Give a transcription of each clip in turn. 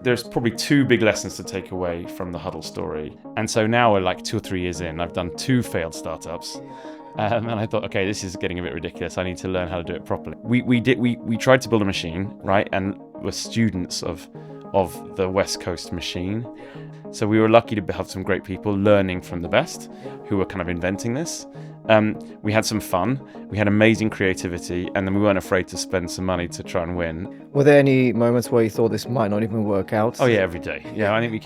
there's probably two big lessons to take away from the Huddle story. And so now we're like 2 or 3 years in. I've done 2 failed startups. And I thought, okay, this is getting a bit ridiculous. I need to learn how to do it properly. We tried to build a machine, right? And we're students of the West Coast machine. So we were lucky to have some great people learning from the best who were kind of inventing this. We had some fun, we had amazing creativity, and then we weren't afraid to spend some money to try and win. Were there any moments where you thought this might not even work out? Oh yeah, every day. Yeah, I think we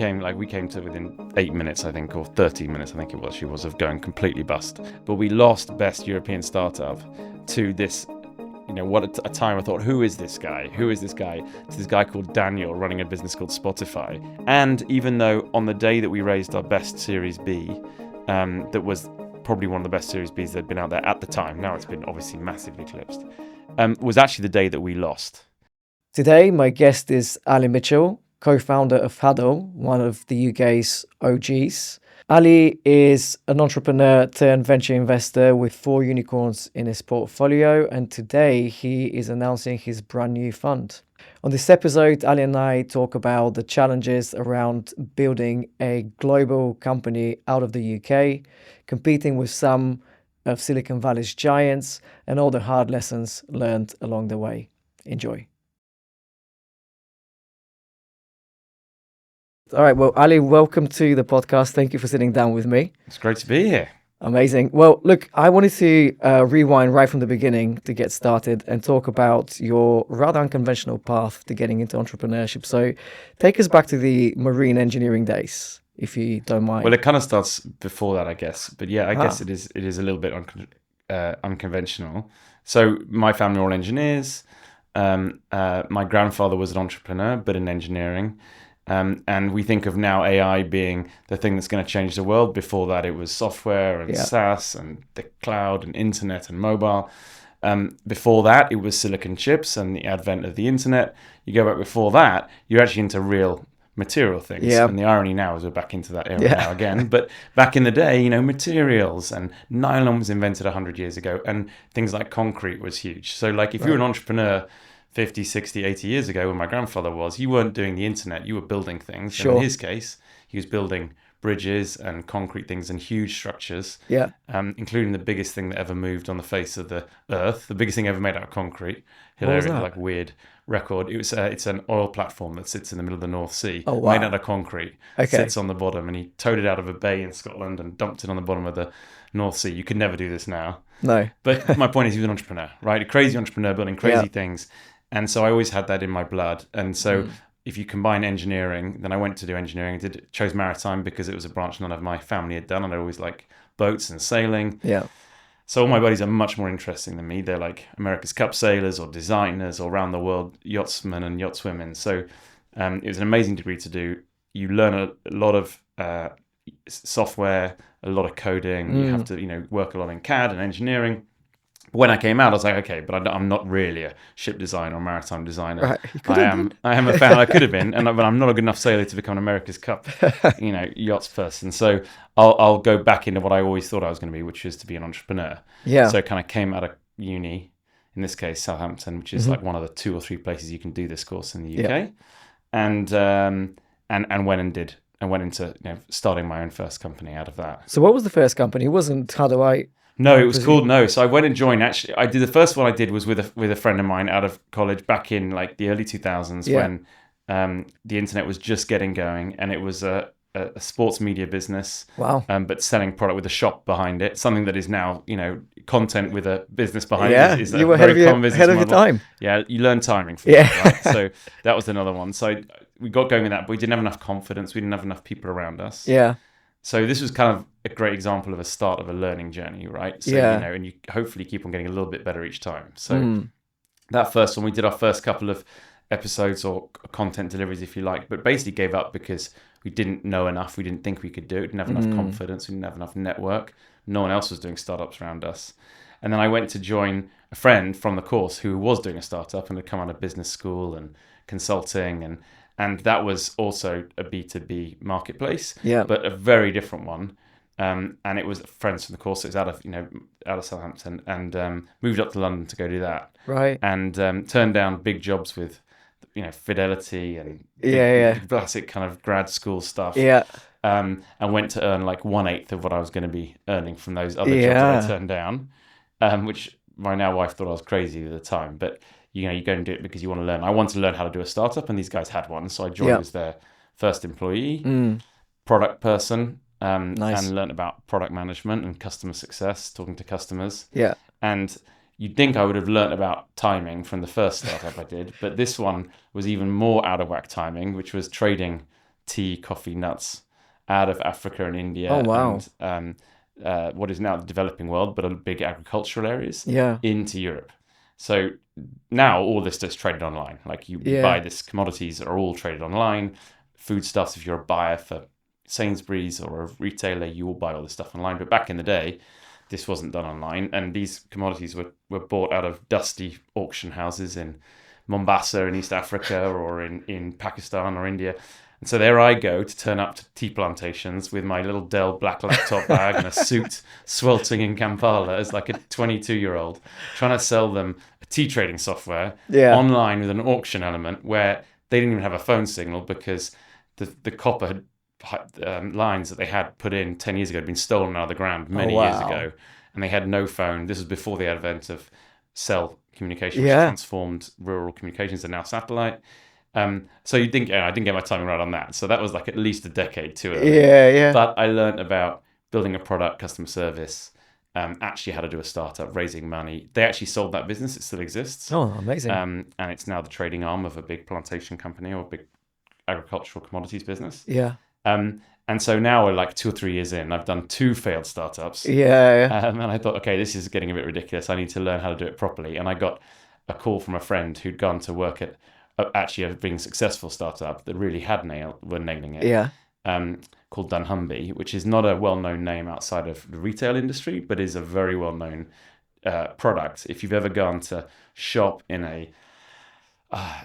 came to within 8 minutes, I think, or 13 minutes, I think it was of going completely bust. But we lost Best European Startup to this, what at a time I thought, who is this guy? Who is this guy? To this guy called Daniel running a business called Spotify. And even though on the day that we raised our best Series B, that was probably one of the best Series Bs that had been out there at the time, now it's been obviously massively eclipsed, was actually the day that we lost. Today, my guest is Ali Mitchell, co-founder of Huddle, one of the UK's OGs. Ali is an entrepreneur turned venture investor with 4 unicorns in his portfolio, and today he is announcing his brand new fund. On this episode, Ali and I talk about the challenges around building a global company out of the UK, competing with some of Silicon Valley's giants, and all the hard lessons learned along the way. Enjoy. All right, well, Ali, welcome to the podcast. Thank you for sitting down with me. It's great to be here. Amazing. Well, look, I wanted to rewind right from the beginning to get started and talk about your rather unconventional path to getting into entrepreneurship. So take us back to the marine engineering days, if you don't mind. Well, it kind of starts before that, I guess. But yeah, I guess it is a little bit unconventional. So my family are all engineers. My grandfather was an entrepreneur, but in engineering. And we think of now AI being the thing that's going to change the world. Before that, it was software and SaaS and the cloud and internet and mobile. Before that, it was silicon chips and the advent of the internet. You go back before that, you're actually into real material things. Yeah. And the irony now is we're back into that era now again. But back in the day, materials and nylon was invented 100 years ago, and things like concrete was huge. So like if you're an entrepreneur 50, 60, 80 years ago when my grandfather was, you weren't doing the internet, you were building things. Sure. And in his case, he was building bridges and concrete things and huge structures, including the biggest thing that ever moved on the face of the earth, the biggest thing ever made out of concrete. Hilarious, like weird record. It's an oil platform that sits in the middle of the North Sea, made out of concrete, sits on the bottom, and he towed it out of a bay in Scotland and dumped it on the bottom of the North Sea. You could never do this now. No. But my point is he was an entrepreneur, right? A crazy entrepreneur building crazy things. And so I always had that in my blood. And so if you combine engineering, then I went to do engineering. Chose maritime because it was a branch none of my family had done. And I always liked boats and sailing. Yeah. So all my buddies are much more interesting than me. They're like America's Cup sailors or designers or around the world yachtsmen and yachtswomen. So it was an amazing degree to do. You learn a lot of software, a lot of coding. You have to work a lot in CAD and engineering. When I came out, I was like, okay, but I'm not really a ship designer or maritime designer. Right. I am a fan. I could have been, but I'm not a good enough sailor to become an America's Cup, yachts person. So I'll go back into what I always thought I was going to be, which is to be an entrepreneur. Yeah. So kind of came out of uni, in this case Southampton, which is like one of the 2 or 3 places you can do this course in the UK, and went and did. And went into starting my own first company out of that. So what was the first company? It wasn't Huddle, right? No, it was called No. So I went and joined. Actually, I did the first one I did was with a friend of mine out of college back in like the early 2000s when the internet was just getting going, and it was a sports media business. Wow. But selling product with a shop behind it, something that is now content with a business behind it. Is you were ahead of your time. Yeah, you learn timing from that, right? So that was another one. So we got going with that, but we didn't have enough confidence. We didn't have enough people around us. Yeah. So this was kind of a great example of a start of a learning journey, right? So, and you hopefully keep on getting a little bit better each time. So that first one, we did our first couple of episodes or content deliveries, if you like, but basically gave up because we didn't know enough. We didn't think we could do it. We didn't have enough confidence. We didn't have enough network. No one else was doing startups around us. And then I went to join a friend from the course who was doing a startup and had come out of business school and consulting, and that was also a B2B marketplace, but a very different one. And it was friends from the course. It was out of Southampton, and moved up to London to go do that. Right. And turned down big jobs with Fidelity and Yeah. the classic kind of grad school stuff. Yeah. And went to earn like 1/8 of what I was going to be earning from those other jobs Yeah. that I turned down, which my now wife thought I was crazy at the time. But you go and do it because you want to learn. I want to learn how to do a startup, and these guys had one, so I joined Yeah. as their first employee, Mm. product person, Nice. and learned about product management and customer success, talking to customers. Yeah. And you'd think I would have learnt about timing from the first startup I did, but this one was even more out of whack timing, which was trading tea, coffee, nuts out of Africa and India. Oh, wow. And what is now the developing world, but a big agricultural areas, Yeah. into Europe. So now all this is traded online. Like you buy this commodities that are all traded online. Foodstuffs, if you're a buyer for Sainsbury's or a retailer, you will buy all this stuff online. But back in the day, this wasn't done online, and these commodities were bought out of dusty auction houses in Mombasa in East Africa or in Pakistan or India. And so there I go to turn up to tea plantations with my little Dell black laptop bag and a suit, sweltering in Kampala as like a 22-year-old, trying to sell them a tea trading software online with an auction element where they didn't even have a phone signal because the copper lines that they had put in 10 years ago had been stolen out of the ground many years ago, and they had no phone. This was before the advent of cell communication, which transformed rural communications and now satellite. So you think I didn't get my timing right on that. So that was like at least a decade too early. Yeah. But I learned about building a product, customer service, actually how to do a startup, raising money. They actually sold that business. It still exists. Oh, amazing. And it's now the trading arm of a big plantation company or a big agricultural commodities business. Yeah. And so now we're like 2 or 3 years in. I've done 2 failed startups. Yeah. And I thought, okay, this is getting a bit ridiculous. I need to learn how to do it properly. And I got a call from a friend who'd gone to work at actually a being successful startup that really were nailing it. Yeah. Called dunnhumby, which is not a well-known name outside of the retail industry, but is a very well-known product. If you've ever gone to shop in a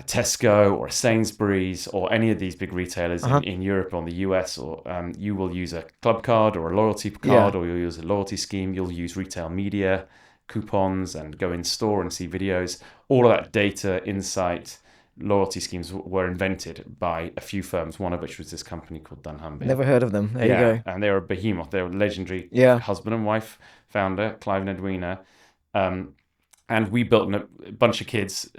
Tesco or a Sainsbury's or any of these big retailers in Europe or in the US, or you will use a club card or a loyalty card, or you'll use a loyalty scheme. You'll use retail media, coupons, and go in store and see videos. All of that data, insight, loyalty schemes were invented by a few firms, one of which was this company called dunnhumby. Never heard of them. There you go. And they were a behemoth. They were legendary husband and wife founder, Clive and Edwina. And we built a bunch of kids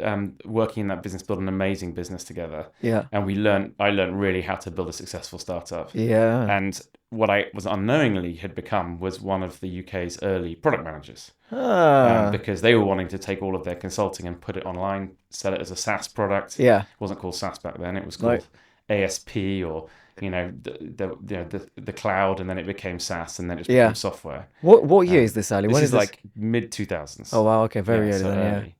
working in that business, built an amazing business together. Yeah. And I learned really how to build a successful startup. Yeah. And what I was unknowingly had become was one of the UK's early product managers. Because they were wanting to take all of their consulting and put it online, sell it as a SaaS product. Yeah. It wasn't called SaaS back then. It was called ASP or the cloud, and then it became SaaS, and then it became software. What year is this, Ali? This is like mid 2000s. Oh wow, okay, very early. Early.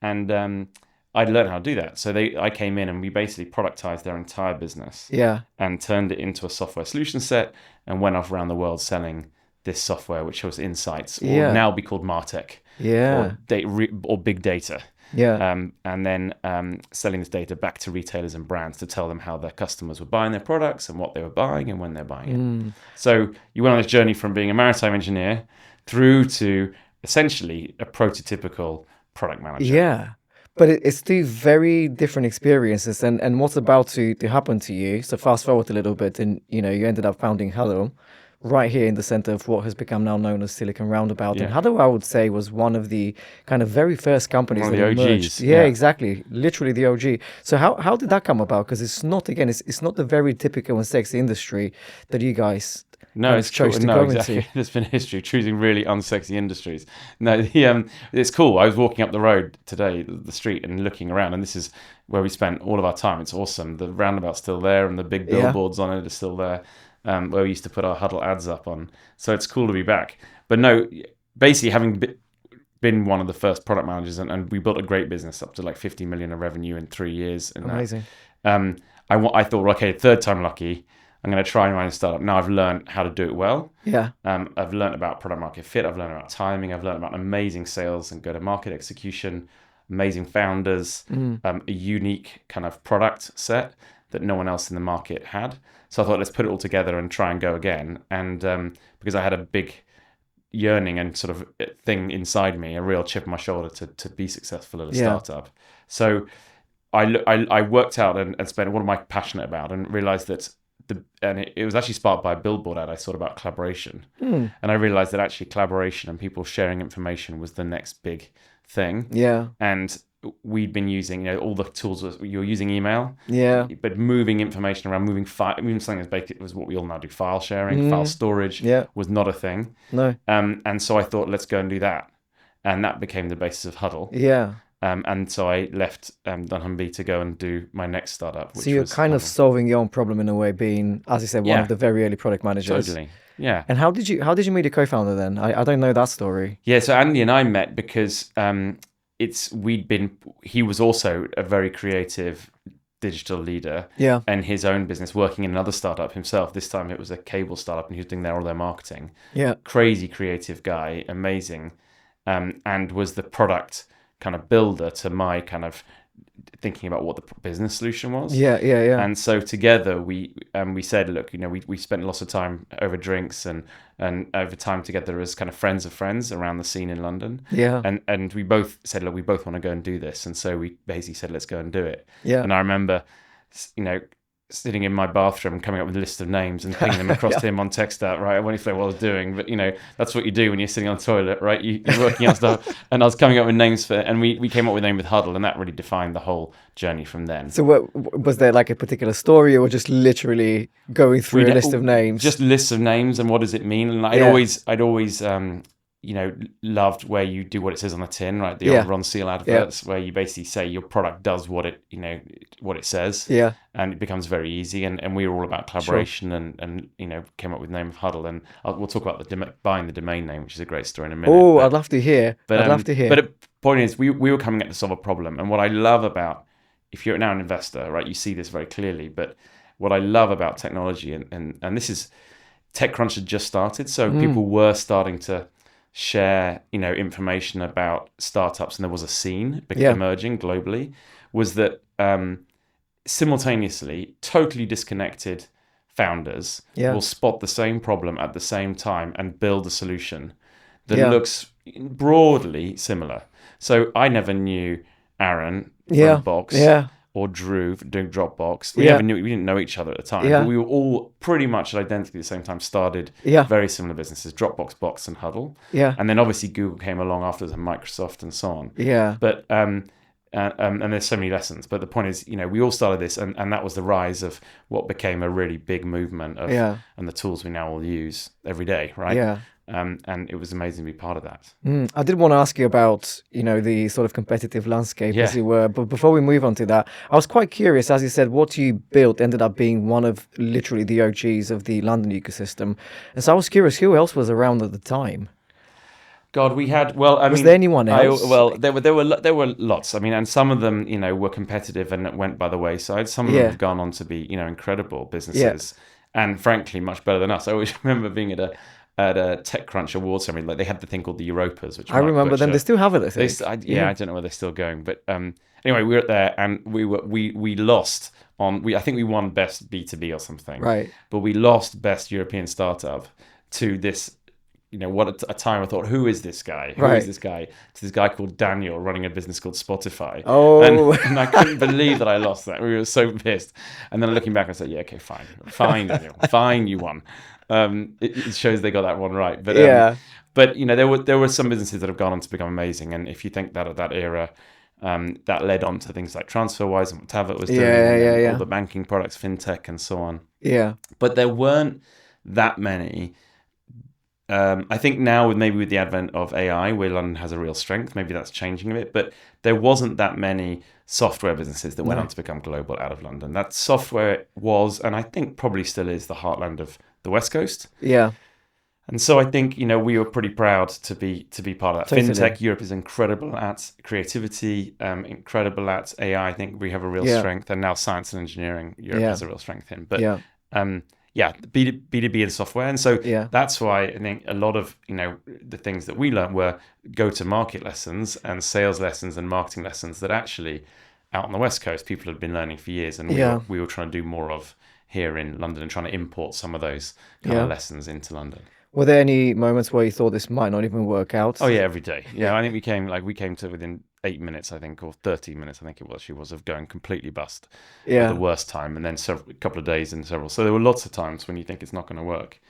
And I'd learned how to do that. So I came in and we basically productized their entire business. Yeah. And turned it into a software solution set and went off around the world selling this software, which was Insights, or now be called MarTech. Yeah. Or big data. Yeah. And then selling this data back to retailers and brands to tell them how their customers were buying their products and what they were buying and when they're buying it. So you went on this journey from being a maritime engineer through to essentially a prototypical product manager. Yeah. But it's 2 very different experiences, and what's about to happen to you. So fast forward a little bit, and you ended up founding Huddle, right here in the center of what has become now known as Silicon Roundabout. And Huddle, I would say, was one of the kind of very first companies one of that the emerged. OGs. Yeah, exactly. Literally the OG. So how did that come about? Because it's not the very typical and sexy industry that you guys chose to go into. There's been a history of choosing really unsexy industries. No, it's cool. I was walking up the road today, the street, and looking around, and this is where we spent all of our time. It's awesome. The roundabout's still there, and the big billboards on it are still there, where we used to put our Huddle ads up on. So it's cool to be back. But no, basically having been one of the first product managers, and we built a great business up to like 50 million of revenue in 3 years. Amazing. I thought, okay, 3rd time lucky. I'm going to try my own startup. Now I've learned how to do it well. Yeah. I've learned about product market fit. I've learned about timing. I've learned about amazing sales and go-to-market execution, amazing founders, a unique kind of product set that no one else in the market had. So I thought, let's put it all together and try and go again. And because I had a big yearning and sort of thing inside me, a real chip on my shoulder to be successful at a startup. So I worked out and spent what am I passionate about, and realized that it was actually sparked by a billboard ad I saw about collaboration. And I realized that actually collaboration and people sharing information was the next big thing. Yeah. And we'd been using, all the tools. You're using email, but moving information around, moving something as basic was what we all now do. File sharing, file storage was not a thing. No. And so I thought, let's go and do that, and that became the basis of Huddle. Yeah. And so I left dunnhumby to go and do my next startup. So you're kind of solving your own problem in a way, being, as you said, one of the very early product managers. Totally. Yeah. And how did you meet your co-founder then? I don't know that story. Yeah. So Andy and I met because he was also a very creative digital leader. Yeah. And his own business, working in another startup himself. This time it was a cable startup, and he was doing all their marketing. Yeah. Crazy creative guy, amazing, and was the product kind of builder to my kind of thinking about what the business solution was. Yeah. And so together we said, look, we spent lots of time over drinks and over time together as kind of friends of friends around the scene in London. Yeah. And we both said, look, we both want to go and do this. And so we basically said, let's go and do it. Yeah. And I remember, sitting in my bathroom, coming up with a list of names and pinging them across to him on text out, right? I won't explain what I was doing, but that's what you do when you're sitting on the toilet, right? You're working out stuff, and I was coming up with names and we came up with a name with Huddle, and that really defined the whole journey from then. So what was there, like a particular story, or just literally going through a list of names? Just lists of names and what does it mean? And I'd always loved where you do what it says on the tin, right? The old Ron Seal adverts, where you basically say your product does what it says. Yeah. And it becomes very easy. And we were all about collaboration and came up with the name of Huddle. And we'll talk about buying the domain name, which is a great story in a minute. Oh, I'd love to hear. I'd love to hear. But the point is, we were coming at to solve a problem. And what I love about, if you're now an investor, right, you see this very clearly. But what I love about technology, and this is, TechCrunch had just started. So people were starting to share information about startups, and there was a scene emerging globally, was that simultaneously totally disconnected founders will spot the same problem at the same time and build a solution that looks broadly similar. So I never knew Aaron from Box or Drew doing Dropbox. We didn't know each other at the time, but we were all pretty much at identically the same time started very similar businesses, Dropbox, Box, and Huddle. Yeah. And then obviously Google came along after, and Microsoft and so on. Yeah. But and there's so many lessons. But the point is, we all started this, and that was the rise of what became a really big movement of and the tools we now all use every day, right? Yeah. And it was amazing to be part of that. I did want to ask you about, the sort of competitive landscape, as you were. But before we move on to that, I was quite curious, as you said, what you built ended up being one of literally the OGs of the London ecosystem. And so I was curious, who else was around at the time? God, we had, was there anyone else? There were lots. I mean, and some of them, were competitive and went by the wayside. Some of them have gone on to be, incredible businesses, and frankly, much better than us. I always remember being at a TechCrunch awards ceremony, like they had the thing called the Europas, which I remember them. They still have it, I think. I don't know whether they're still going, but anyway, we were there, and we lost on. I think we won best B2B or something, right? But we lost best European startup to this. What a time I thought, who is this guy? Who is this guy? To this guy called Daniel running a business called Spotify. Oh. And I couldn't believe that I lost that. We were so pissed. And then looking back, I said, yeah, okay, fine, Daniel, fine, you won. It shows they got that one right. But but there were some businesses that have gone on to become amazing. And if you think that at that era, that led on to things like TransferWise and what Tavit was doing, all the banking products, fintech, and so on. Yeah. But there weren't that many. I think now with the advent of AI, where London has a real strength, maybe that's changing a bit, but there wasn't that many software businesses that went on to become global out of London. That software was, and I think probably still is, the heartland of the West Coast. Yeah. And so I think, we were pretty proud to be part of that. Totally. Fintech, Europe is incredible at creativity, incredible at AI. I think we have a real strength, and now science and engineering, Europe has a real strength in. But B2B and software. And so that's why I think a lot of, the things that we learned were go-to-market lessons and sales lessons and marketing lessons that actually out on the West Coast, people had been learning for years. And we were trying to do more of here in London and trying to import some of those kind of lessons into London. Were there any moments where you thought this might not even work out? Oh yeah, every day. Yeah, I think we came to within 8 minutes, I think, or 13 minutes, I think it was of going completely bust at the Yeah. worst time, and then a couple of days and several. So there were lots of times when you think it's not going to work.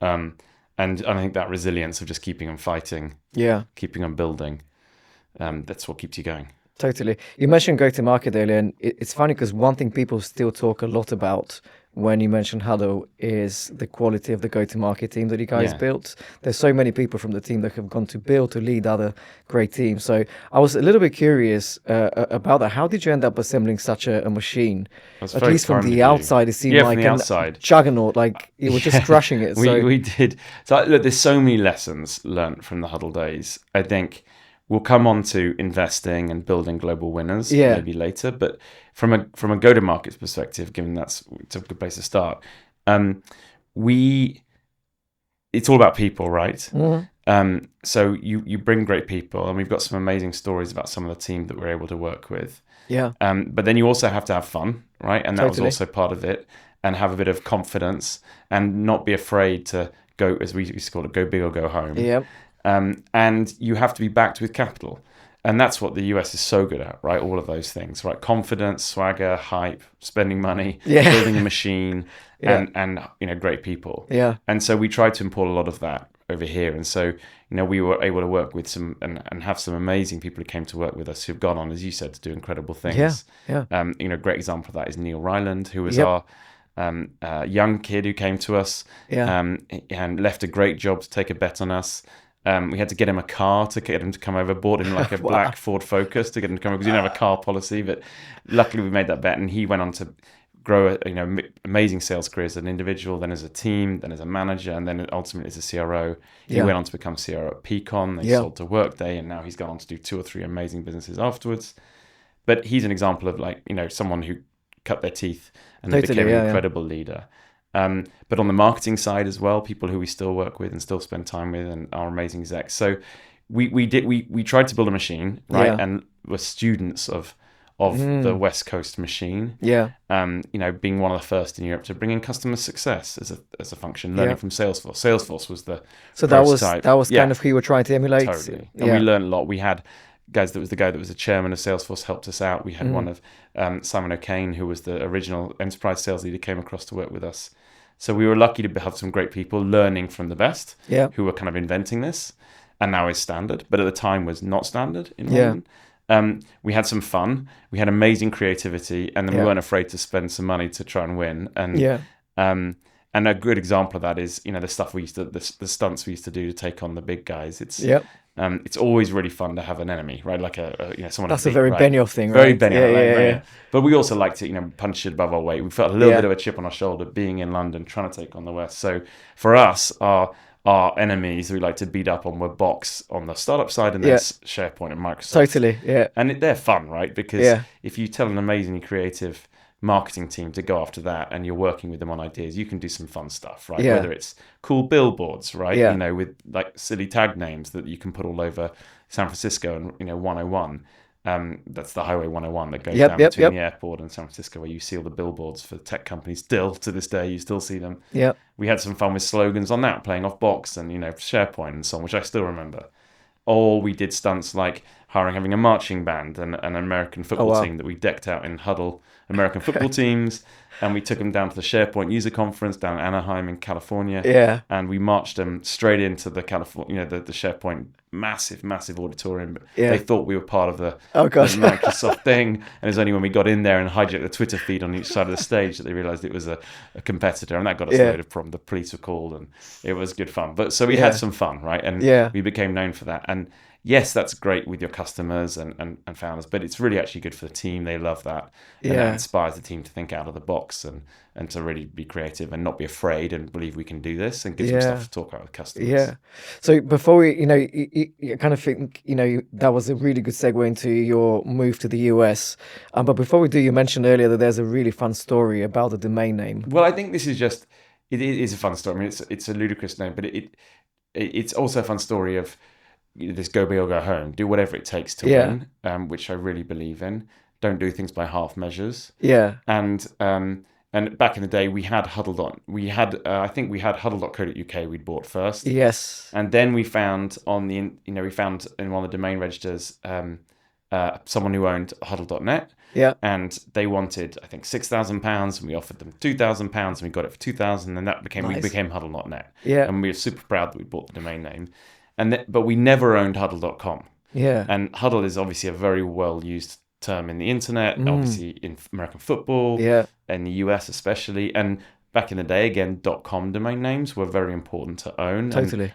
And I think that resilience of just keeping on fighting, Yeah. keeping on building, that's what keeps you going. Totally. You mentioned go-to-market earlier, and it's funny because one thing people still talk a lot about when you mention Huddle is the quality of the go-to-market team that you guys built. There's so many people from the team that have gone to build, to lead other great teams. So I was a little bit curious about that. How did you end up assembling such a machine? At least from the outside, it seemed like a juggernaut, like you were just crushing it. We did. So look, there's so many lessons learned from the Huddle days. I think we'll come on to investing and building global winners maybe later, but from a go-to-market perspective, given it's a good place to start, it's all about people, right? Mm-hmm. So you bring great people, and we've got some amazing stories about some of the team that we're able to work with. Yeah. But then you also have to have fun, right? And that was also part of it, and have a bit of confidence and not be afraid to go, as we used to call it, go big or go home. Yeah. And you have to be backed with capital. And that's what the US is so good at, right? All of those things, right? Confidence, swagger, hype, spending money, building a machine, and great people. Yeah. And so we tried to import a lot of that over here. And so, we were able to work with some and have some amazing people who came to work with us who've gone on, as you said, to do incredible things. Yeah. A great example of that is Neil Ryland, who was our young kid who came to us and left a great job to take a bet on us. We had to get him a car to get him to come over. Bought him like a black Ford Focus to get him to come over because he didn't have a car policy. But luckily we made that bet, and he went on to grow amazing sales career as an individual, then as a team, then as a manager, and then ultimately as a CRO. He went on to become CRO at Peakon. They sold to Workday, and now he's gone on to do 2 or 3 amazing businesses afterwards. But he's an example of someone who cut their teeth and became an incredible leader. But on the marketing side as well, people who we still work with and still spend time with and are amazing execs. So we tried to build a machine, right? And were students of the West Coast machine. Yeah. Being one of the first in Europe to bring in customer success as a function, learning from Salesforce. Salesforce was the prototype. that was kind of who you were trying to emulate. Totally. And we learned a lot. We had the guy that was the chairman of Salesforce helped us out. We had one of Simon O'Kane, who was the original enterprise sales leader, came across to work with us. So we were lucky to have some great people learning from the best, who were kind of inventing this, and now is standard, but at the time was not standard in London. We had some fun, we had amazing creativity, and then we weren't afraid to spend some money to try and win. And a good example of that is the stuff the stunts we used to do to take on the big guys. It's always really fun to have an enemy, right? Like someone. That's a very Benioff thing, right? Very Benioff, But we also like to, punch it above our weight. We felt a little bit of a chip on our shoulder being in London, trying to take on the West. So for us, our enemies we like to beat up on were Box on the startup side, and then SharePoint and Microsoft. Totally, yeah. And they're fun, right? Because if you tell an amazingly creative marketing team to go after that and you're working with them on ideas, you can do some fun stuff, right? Whether it's cool billboards, right? With like silly tag names that you can put all over San Francisco and 101. That's the Highway 101 that goes down between the airport and San Francisco, where you see all the billboards for tech companies. Still to this day, you still see them. We had some fun with slogans on that, playing off Box and SharePoint and so on, which I still remember. Or we did stunts like having a marching band and an American football team that we decked out in Huddle American football teams, and we took them down to the SharePoint user conference down in Anaheim in California. And we marched them straight into the California, the SharePoint massive auditorium. But they thought we were part of the Microsoft thing, and it was only when we got in there and hijacked the Twitter feed on each side of the stage that they realized it was a competitor, and that got us loaded of problems. The police were called, and it was good fun. But so we had some fun, right? And we became known for that. And yes, that's great with your customers and founders, but it's really actually good for the team. They love that. And that inspires the team to think out of the box and to really be creative and not be afraid and believe we can do this, and gives them stuff to talk about with customers. Yeah. So before we, you kind of think, that was a really good segue into your move to the US. But before we do, you mentioned earlier that there's a really fun story about the domain name. Well, I think this is it is a fun story. I mean, it's a ludicrous name, but it's also a fun story of this go big or go home. Do whatever it takes to win, which I really believe in. Don't do things by half measures. And back in the day, we had Huddle. I think we had Huddle.co.uk we'd bought first. Yes. And then we found we found in one of the domain registers someone who owned Huddle.net. Yeah. And they wanted, I think, £6,000, and we offered them £2,000, and we got it for $2,000, and we became Huddle.net. Yeah. And we were super proud that we bought the domain name. But we never owned Huddle.com. Yeah. And Huddle is obviously a very well used term in the internet, obviously in American football, in the US especially. And back in the day, again, .com domain names were very important to own. Totally.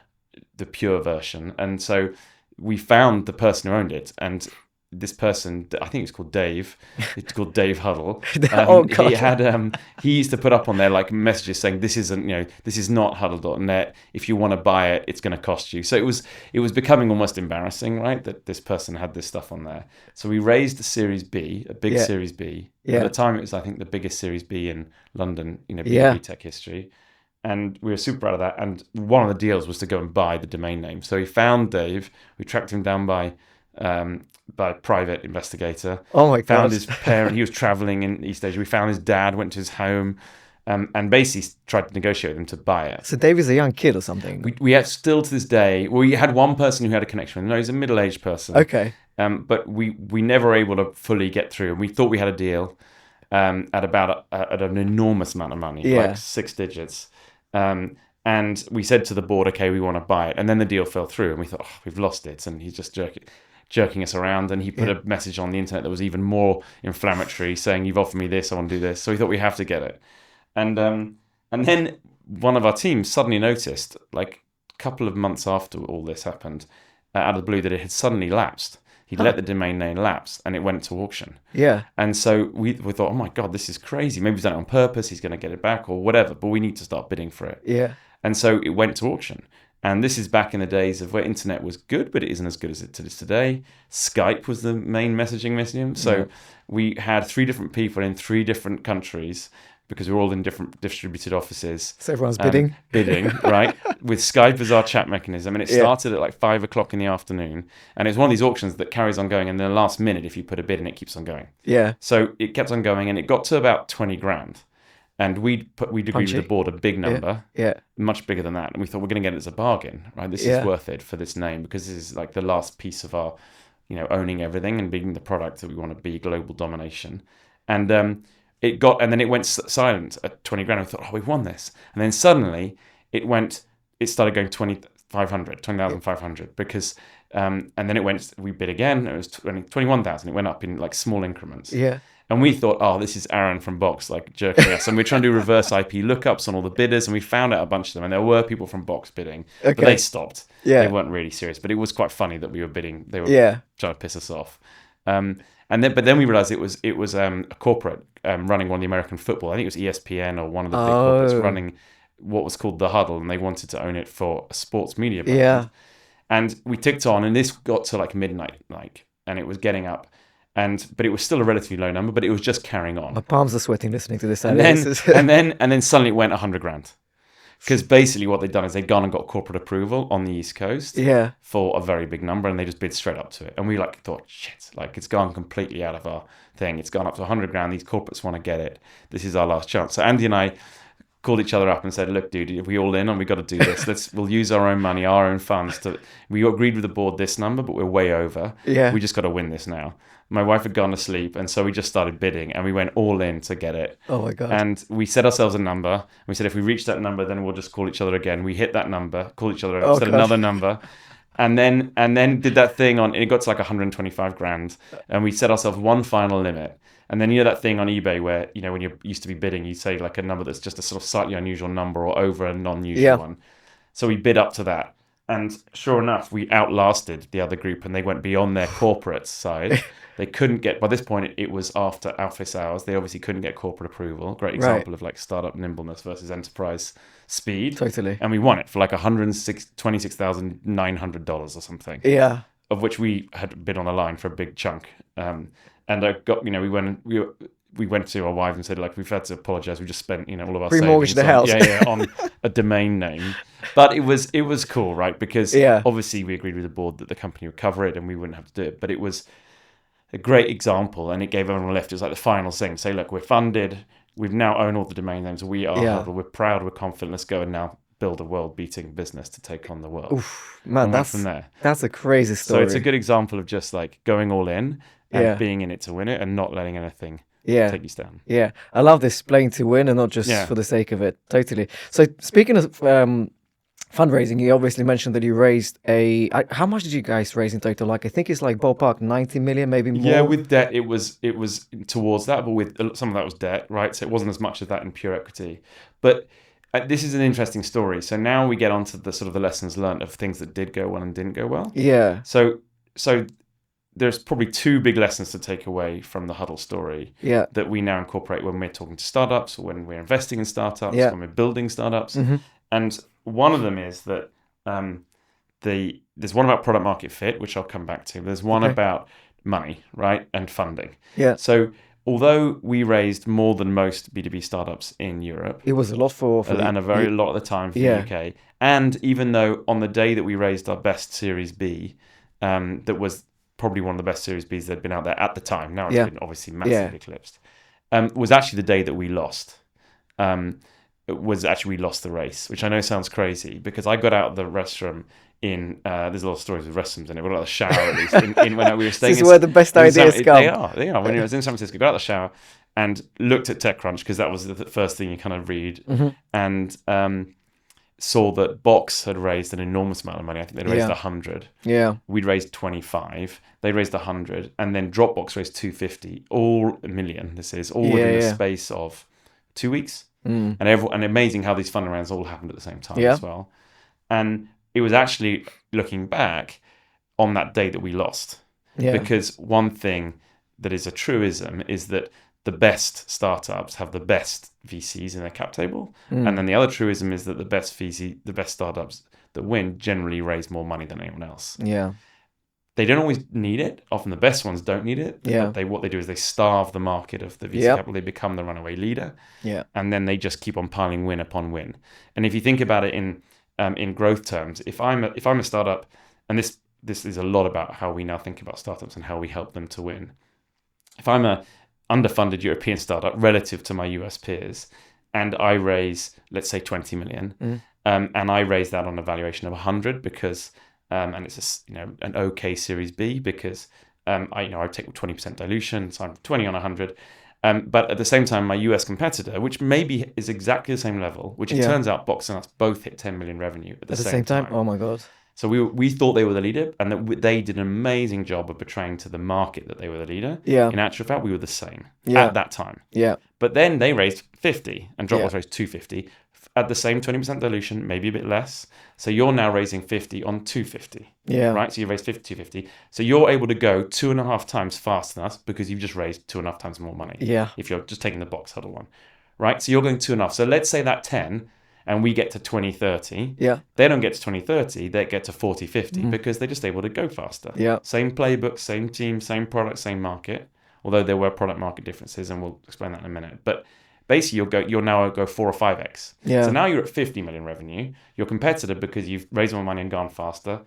The pure version. And so we found the person who owned it, and this person, I think it's called Dave. It's called Dave Huddle. Oh God. He used to put up on there like messages saying, this is not Huddle.net. If you want to buy it, it's going to cost you. So it was becoming almost embarrassing, right? That this person had this stuff on there. So we raised a Series B, a big Series B. At the time, it was, I think, the biggest Series B in London, B2B tech history. And we were super proud of that. And one of the deals was to go and buy the domain name. So we found Dave. We tracked him down by private investigator. Oh my God. Found his parent. He was traveling in East Asia. We found his dad, went to his home, and basically tried to negotiate with him to buy it. So Dave is a young kid or something? We have still to this day, we had one person who had a connection with him. No, he's a middle-aged person. Okay. But we never were able to fully get through. And we thought we had a deal at an enormous amount of money, like 6 digits. And we said to the board, okay, we want to buy it. And then the deal fell through, and we thought, we've lost it. And he's just jerking us around, and he put a message on the internet that was even more inflammatory, saying, you've offered me this, I want to do this. So we thought, we have to get it. And then one of our teams suddenly noticed, like a couple of months after all this happened, out of the blue, that it had suddenly lapsed. He'd let the domain name lapse, and it went to auction. Yeah. And so we thought, oh my God, this is crazy. Maybe he's done it on purpose, he's going to get it back or whatever, but we need to start bidding for it. Yeah. And so it went to auction. And this is back in the days of where internet was good, but it isn't as good as it is today. Skype was the main messaging medium. So we had 3 different people in 3 different countries, because we were all in different distributed offices. So everyone's bidding. Bidding, right? With Skype as our chat mechanism. And it started at like 5 o'clock in the afternoon. And it's one of these auctions that carries on going. And then the last minute, if you put a bid in, it keeps on going. Yeah. So it kept on going, and it got to about 20 grand. And we'd agreed with the board a big number, much bigger than that. And we thought, we're going to get it as a bargain, right? This is worth it for this name, because this is like the last piece of our, owning everything and being the product that we want to be, global domination. And then it went silent at 20 grand. I thought, we've won this. And then suddenly it started going 20,500 because, and then we bid again. It was 21,000. It went up in like small increments. Yeah. And we thought, this is Aaron from Box, like jerking us. And we're trying to do reverse IP lookups on all the bidders, and we found out a bunch of them. And there were people from Box bidding, but they stopped. Yeah. They weren't really serious. But it was quite funny that we were bidding. They were trying to piss us off. But then we realized it was a corporate running one of the American football. I think it was ESPN or one of the big corporates running what was called the Huddle, and they wanted to own it for a sports media brand. Yeah. And we ticked on, and this got to like midnight, and it was getting up. But it was still a relatively low number, but it was just carrying on. My palms are sweating listening to this. And then suddenly it went 100 grand. Because basically what they'd done is they'd gone and got corporate approval on the East Coast for a very big number, and they just bid straight up to it. And we thought, shit, it's gone completely out of our thing. It's gone up to 100 grand. These corporates want to get it. This is our last chance. So Andy and I called each other up and said, look, dude, if we all in and we got to do this, we'll use our own money, our own funds. We agreed with the board this number, but we're way over. Yeah. We just got to win this now. My wife had gone to sleep, and so we just started bidding, and we went all in to get it. Oh my God. And we set ourselves a number. We said, if we reach that number, then we'll just call each other again. We hit that number, call each other, set another number. And then did that thing it got to like 125 grand. And we set ourselves one final limit. And then that thing on eBay where, when you used to be bidding, you say like a number that's just a sort of slightly unusual number or over a non-usual one. So we bid up to that. And sure enough, we outlasted the other group, and they went beyond their corporate side. They couldn't get, by this point, it was after office hours. They obviously couldn't get corporate approval. Great example of like startup nimbleness versus enterprise speed. Totally. And we won it for like $126,900 or something. Yeah. Of which we had bid on the line for a big chunk. And I got, we went to our wives and said, like, we've had to apologize. We just spent, all of our remortgaged the house. on a domain name. But it was cool, right? Because obviously we agreed with the board that the company would cover it and we wouldn't have to do it. But it was a great example, and it gave everyone left. It was like the final thing. Say, look, we're funded. We've now owned all the domain names. We are Huddle. We're proud. We're confident. Let's go and now build a world-beating business to take on the world. Oof, man, and went from there. That's a crazy story. So it's a good example of just like going all in and Yeah. being in it to win it and not letting anything take you down. Yeah, I love this, playing to win and not just for the sake of it. Totally. So speaking of fundraising, you obviously mentioned that you raised how much did you guys raise in total? Like, I think it's like ballpark 90 million, maybe more. Yeah, with debt it was towards that, but with some of that was debt, right? So it wasn't as much as that in pure equity. But this is an interesting story. So now we get onto the sort of the lessons learned of things that did go well and didn't go well. Yeah. So there's probably two big lessons to take away from the Huddle story that we now incorporate when we're talking to startups, or when we're investing in startups, when we're building startups. Mm-hmm. And one of them is that there's one about product market fit, which I'll come back to. There's one about money, right, and funding. Yeah. So although we raised more than most B2B startups in Europe, it was a lot for and a very lot of the time for the UK. And even though on the day that we raised our best Series B, that was probably one of the best Series Bs that had been out there at the time. Now it's been obviously massively eclipsed. Was actually the day that we lost. We lost the race, which I know sounds crazy because I got out of the restroom in there's a lot of stories with restrooms in it. We got out of the shower at least in when we were staying. This is where the best ideas come. They are. When I was in San Francisco, got out of the shower and looked at TechCrunch because that was the first thing you kind of read, and saw that Box had raised an enormous amount of money. I think they'd raised 100. Yeah. We'd raised 25. They raised 100, and then Dropbox raised 250. All a million. This is all within the space of 2 weeks. And amazing how these funding rounds all happened at the same time as well. And it was actually looking back on that day that we lost, because one thing that is a truism is that the best startups have the best VCs in their cap table, and then the other truism is that the best startups that win generally raise more money than anyone else. Yeah. They don't always need it. Often the best ones don't need it. Yeah. But what they do is they starve the market of the VC capital. They become the runaway leader. Yeah. And then they just keep on piling win upon win. And if you think about it in growth terms, if I'm a startup, and this is a lot about how we now think about startups and how we help them to win. If I'm a underfunded European startup relative to my US peers, and I raise, let's say, 20 million, and I raise that on a valuation of 100 because, and it's an okay Series B because I take 20% dilution, so I'm 20 on 100. But at the same time, my US competitor, which maybe is exactly the same level, which it turns out Box and us both hit 10 million revenue at the same time. Oh my God. So we thought they were the leader, and that they did an amazing job of portraying to the market that they were the leader. Yeah. In actual fact, we were the same at that time. Yeah. But then they raised 50, and Dropbox raised 250 at the same 20% dilution, maybe a bit less. So you're now raising 50 on 250. Yeah. Right. So you raised 50, 250. So you're able to go 2.5 times faster than us because you've just raised 2.5 times more money. Yeah. If you're just taking the Box Huddle one, right? So you're going 2.5. So let's say that 10. And we get to 2030. Yeah. They don't get to 2030, they get to 4050 because they're just able to go faster. Yeah. Same playbook, same team, same product, same market. Although there were product market differences, and we'll explain that in a minute. But basically you'll now go 4 or 5x. Yeah. So now you're at 50 million revenue. Your competitor, because you've raised more money and gone faster,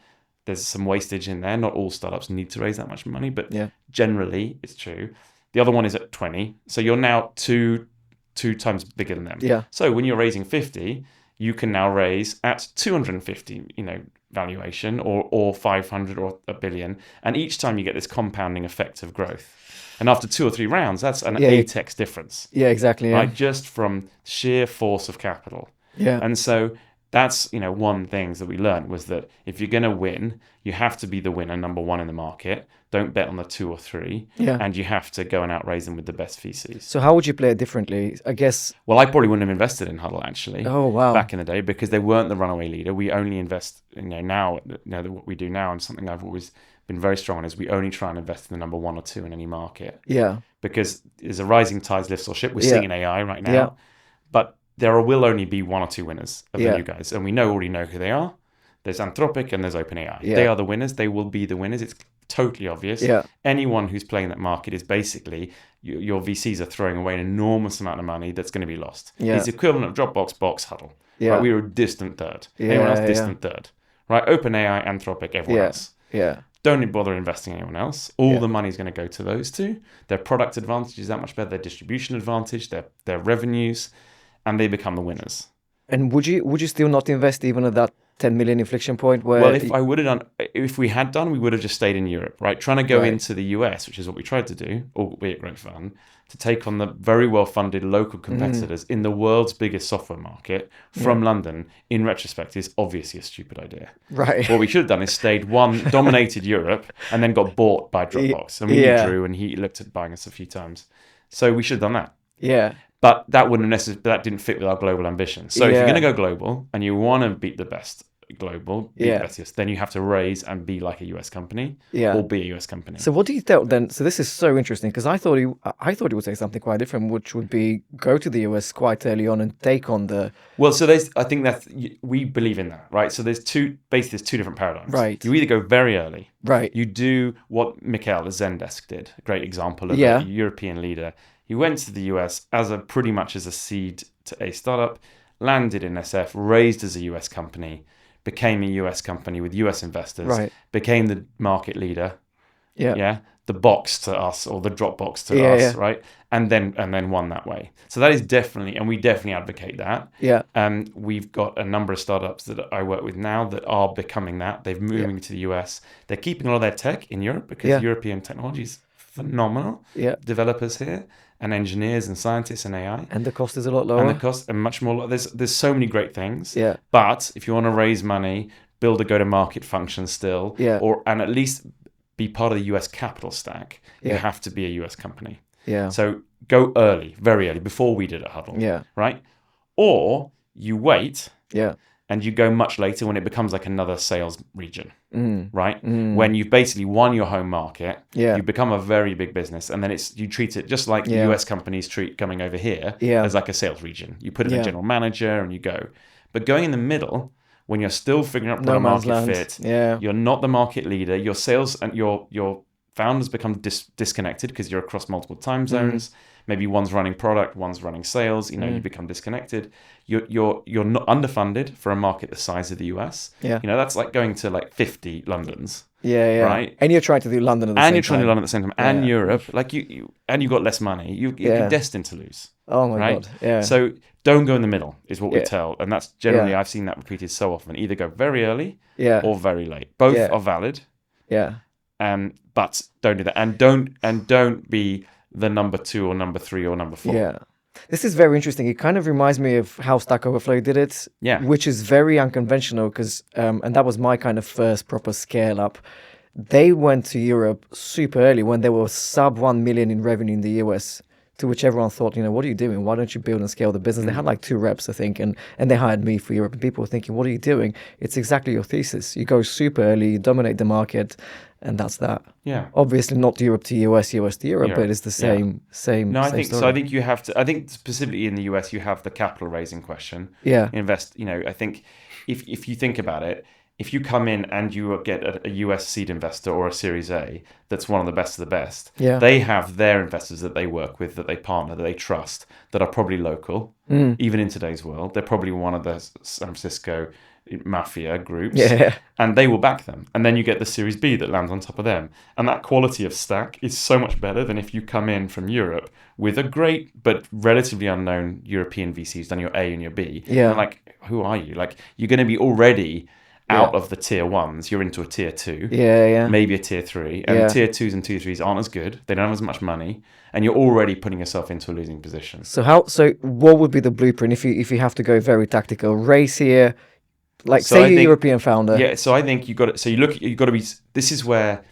there's some wastage in there. Not all startups need to raise that much money, but generally it's true. The other one is at 20. So you're now two times bigger than them. Yeah. So when you're raising 50, you can now raise at 250, valuation or 500 or a billion. And each time you get this compounding effect of growth. And after 2 or 3 rounds, that's an 8x difference. Yeah, exactly. Yeah. Right? Just from sheer force of capital. Yeah. And so that's, one thing that we learned was that if you're going to win, you have to be the winner, number one in the market. Don't bet on the 2 or 3. Yeah. And you have to go and outraise them with the best VCs. So how would you play it differently? I guess. Well, I probably wouldn't have invested in Huddle actually. Oh, wow. Back in the day, because they weren't the runaway leader. We only invest, now, what we do now, and something I've always been very strong on is we only try and invest in the number 1 or 2 in any market. Yeah. Because there's a rising tide lifts all ship. We're seeing in AI right now. Yeah. But there will only be 1 or 2 winners of the new guys. And we already know who they are. There's Anthropic and there's OpenAI. Yeah. They are the winners. They will be the winners. It's totally obvious. Yeah. Anyone who's playing that market is basically, your VCs are throwing away an enormous amount of money that's going to be lost. Yeah. It's the equivalent of Dropbox, Box, Huddle. Yeah. Right? We were a distant third. Yeah, anyone else, distant third. Right? OpenAI, Anthropic, everyone else. Yeah. Don't bother investing in anyone else. All the money is going to go to those two. Their product advantage is that much better. Their distribution advantage, their revenues, and they become the winners. And would you still not invest even at that 10 million inflection point where? Well, if we had done, we would have just stayed in Europe, right? Trying to go Right. into the US, which is what we tried to do, albeit great fun, to take on the very well-funded local competitors in the world's biggest software market from London, in retrospect, is obviously a stupid idea. Right. What we should have done is stayed dominated Europe, and then got bought by Dropbox. And we knew Drew, and he looked at buying us a few times. So we should have done that. Yeah. But that that didn't fit with our global ambition. So if you're going to go global and you want to beat the best global, beat the best, then you have to raise and be like a US company, or be a US company. So what do you tell then? So this is so interesting because I thought he would say something quite different, which would be go to the US quite early on and take on the. Well, so I think that we believe in that, right? So there's two different paradigms. Right. You either go very early, right? You do what Mikhail at Zendesk did, a great example of a European leader. He went to the US pretty much as a seed to a startup, landed in SF, raised as a US company, became a US company with US investors, became the market leader. Yeah. The box to us, or the Dropbox to us, right? And then won that way. So that is definitely, and we definitely advocate that. Yeah. We've got a number of startups that I work with now that are becoming that. They're moving to the US. They're keeping a lot of their tech in Europe because European technology is phenomenal. Yeah. Developers here, and engineers and scientists and AI. And the cost is a lot lower. And the cost and much more. There's so many great things. Yeah. But if you want to raise money, build a go-to-market function still, and at least be part of the US capital stack, you have to be a US company. Yeah. So go early, very early, before we did at Huddle. Yeah. Right? Or you wait. Yeah. And you go much later when it becomes like another sales region, right? When you've basically won your home market, you become a very big business, and then you treat it just like the US companies treat coming over here as like a sales region. You put in a general manager and you go. But going in the middle, when you're still figuring out product market fit, you're not the market leader, your sales and your founders become disconnected because you're across multiple time zones. Maybe one's running product, one's running sales. You become disconnected. You're not underfunded for a market the size of the US. Yeah. That's like going to like 50 Londons. Yeah. Right. And you're trying to do London at the same time. And you're trying to do London at the same time, and Europe. Like and you got less money. You're destined to lose. Oh my God. Yeah. So don't go in the middle is what we tell, and that's generally I've seen that repeated so often. Either go very early, or very late. Both are valid. Yeah. But don't do that, and don't be the number 2 or number 3 or number 4. Yeah. This is very interesting. It kind of reminds me of how Stack Overflow did it, which is very unconventional because, and that was my kind of first proper scale up. They went to Europe super early when they were sub 1 million in revenue in the US, to which everyone thought, what are you doing? Why don't you build and scale the business? They had like 2 reps, I think, and they hired me for Europe. And people were thinking, what are you doing? It's exactly your thesis. You go super early, you dominate the market, and that's that. Yeah. Obviously not Europe to US, US to Europe, but it's the same. No, I think story. so. I think you have to. I think specifically in the US, you have the capital raising question. Yeah. Invest. I think if you think about it, if you come in and you get a US seed investor or a Series A that's one of the best of the best, they have their investors that they work with, that they partner, that they trust, that are probably local, even in today's world. They're probably one of the San Francisco mafia groups, and they will back them. And then you get the Series B that lands on top of them. And that quality of stack is so much better than if you come in from Europe with a great but relatively unknown European VC who's done your A and your B. Yeah. And like, who are you? Like, you're going to be already out of the tier 1s, you're into a tier 2, maybe a tier 3, and tier 2s and tier 3s aren't as good. They don't have as much money, and you're already putting yourself into a losing position. So what would be the blueprint if you have to go very tactical? Race here, like so say you're a European founder. Yeah, so I think you've got to be. This is where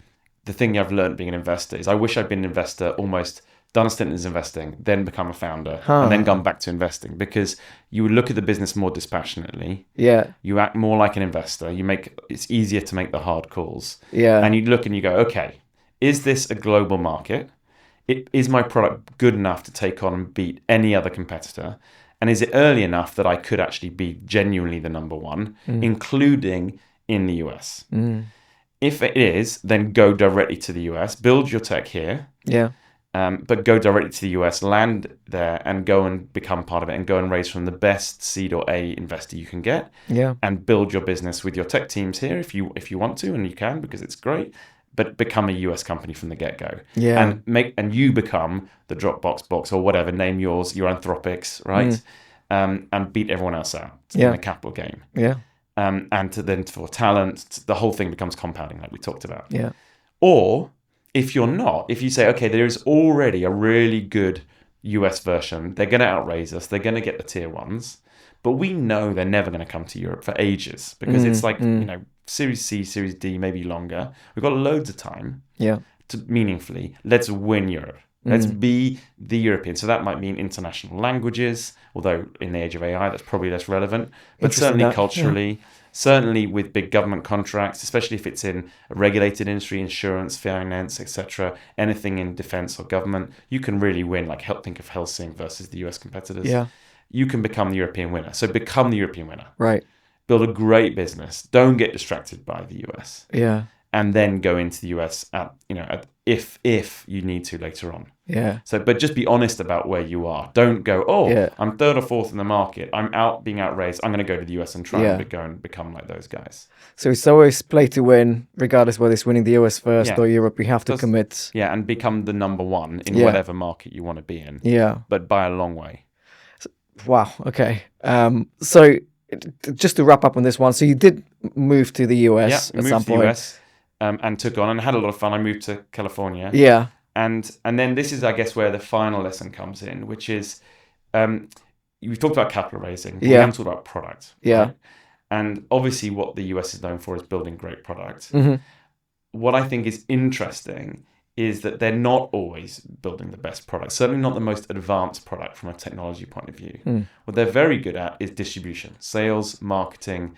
the thing I've learned being an investor is I wish I'd been an investor, almost done a stint as investing, then become a founder, and then gone back to investing, because you would look at the business more dispassionately. Yeah. You act more like an investor. It's easier to make the hard calls. Yeah. And you look and you go, okay, is this a global market? Is my product good enough to take on and beat any other competitor? And is it early enough that I could actually be genuinely the number 1, including in the US? If it is, then go directly to the US, build your tech here. Yeah. But go directly to the US, land there, and go and become part of it, and go and raise from the best seed or A investor you can get. Yeah. And build your business with your tech teams here if you want to, and you can, because it's great. But become a US company from the get-go. Yeah. And you become the Dropbox box or whatever, name your Anthropics, right? and beat everyone else out Yeah. in the capital game. Yeah. And then for talent, the whole thing becomes compounding, like we talked about. Yeah. Or if you're not, if you say, okay, there is already a really good US version, they're going to outraise us, they're going to get the tier ones, but we know they're never going to come to Europe for ages because it's like, Series C, Series D, maybe longer. We've got loads of time to meaningfully, let's win Europe. Let's be the European. So that might mean international languages, although in the age of AI, that's probably less relevant. But certainly culturally, certainly with big government contracts, especially if it's in a regulated industry, insurance, finance, etc., anything in defense or government, you can really win. Like think of Helsing versus the US competitors. Yeah. You can become the European winner. So become the European winner. Right. Build a great business. Don't get distracted by the US. Yeah. And then go into the US if you need to later on. Yeah. So, but just be honest about where you are. Don't go, I'm third or fourth in the market. I'm being outraised. I'm going to go to the US and try and go and become like those guys. So it's always play to win, regardless whether it's winning the US first or Europe. You have to commit. Yeah, and become the number one in whatever market you want to be in. Yeah. But by a long way. Wow. Okay. So just to wrap up on this one, so you did move to the US at some point. US, and took on and had a lot of fun. I moved to California. Yeah. And then this is, I guess, where the final lesson comes in, which is we've talked about capital raising. We haven't talked about product. Yeah. Right? And obviously what the US is known for is building great product. Mm-hmm. What I think is interesting is that they're not always building the best product, certainly not the most advanced product from a technology point of view. What they're very good at is distribution, sales, marketing,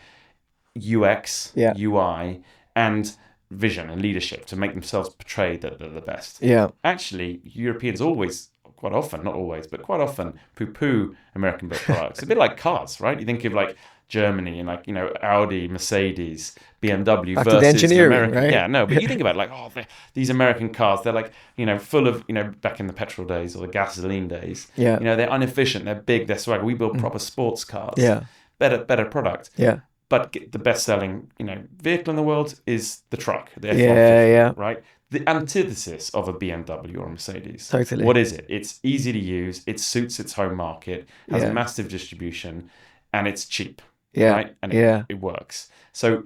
UX, UI, and vision and leadership to make themselves portray that they're the best. Yeah. Actually, Europeans always, quite often, not always, but quite often poo-poo American-built products. A bit like cars, right? You think of like Germany and like, Audi, Mercedes, BMW Back versus to the engineering, American. right? Yeah, no, but you think about it, like, these American cars, they're like, full of, back in the petrol days or the gasoline days. Yeah. They're inefficient, they're big, they're swag. We build proper sports cars. Yeah. Better product. Yeah. But the best-selling, vehicle in the world is the truck, the F-150, right? The antithesis of a BMW or a Mercedes. Totally. What is it? It's easy to use. It suits its home market. Has massive distribution, and it's cheap. Yeah. Right? And it works. So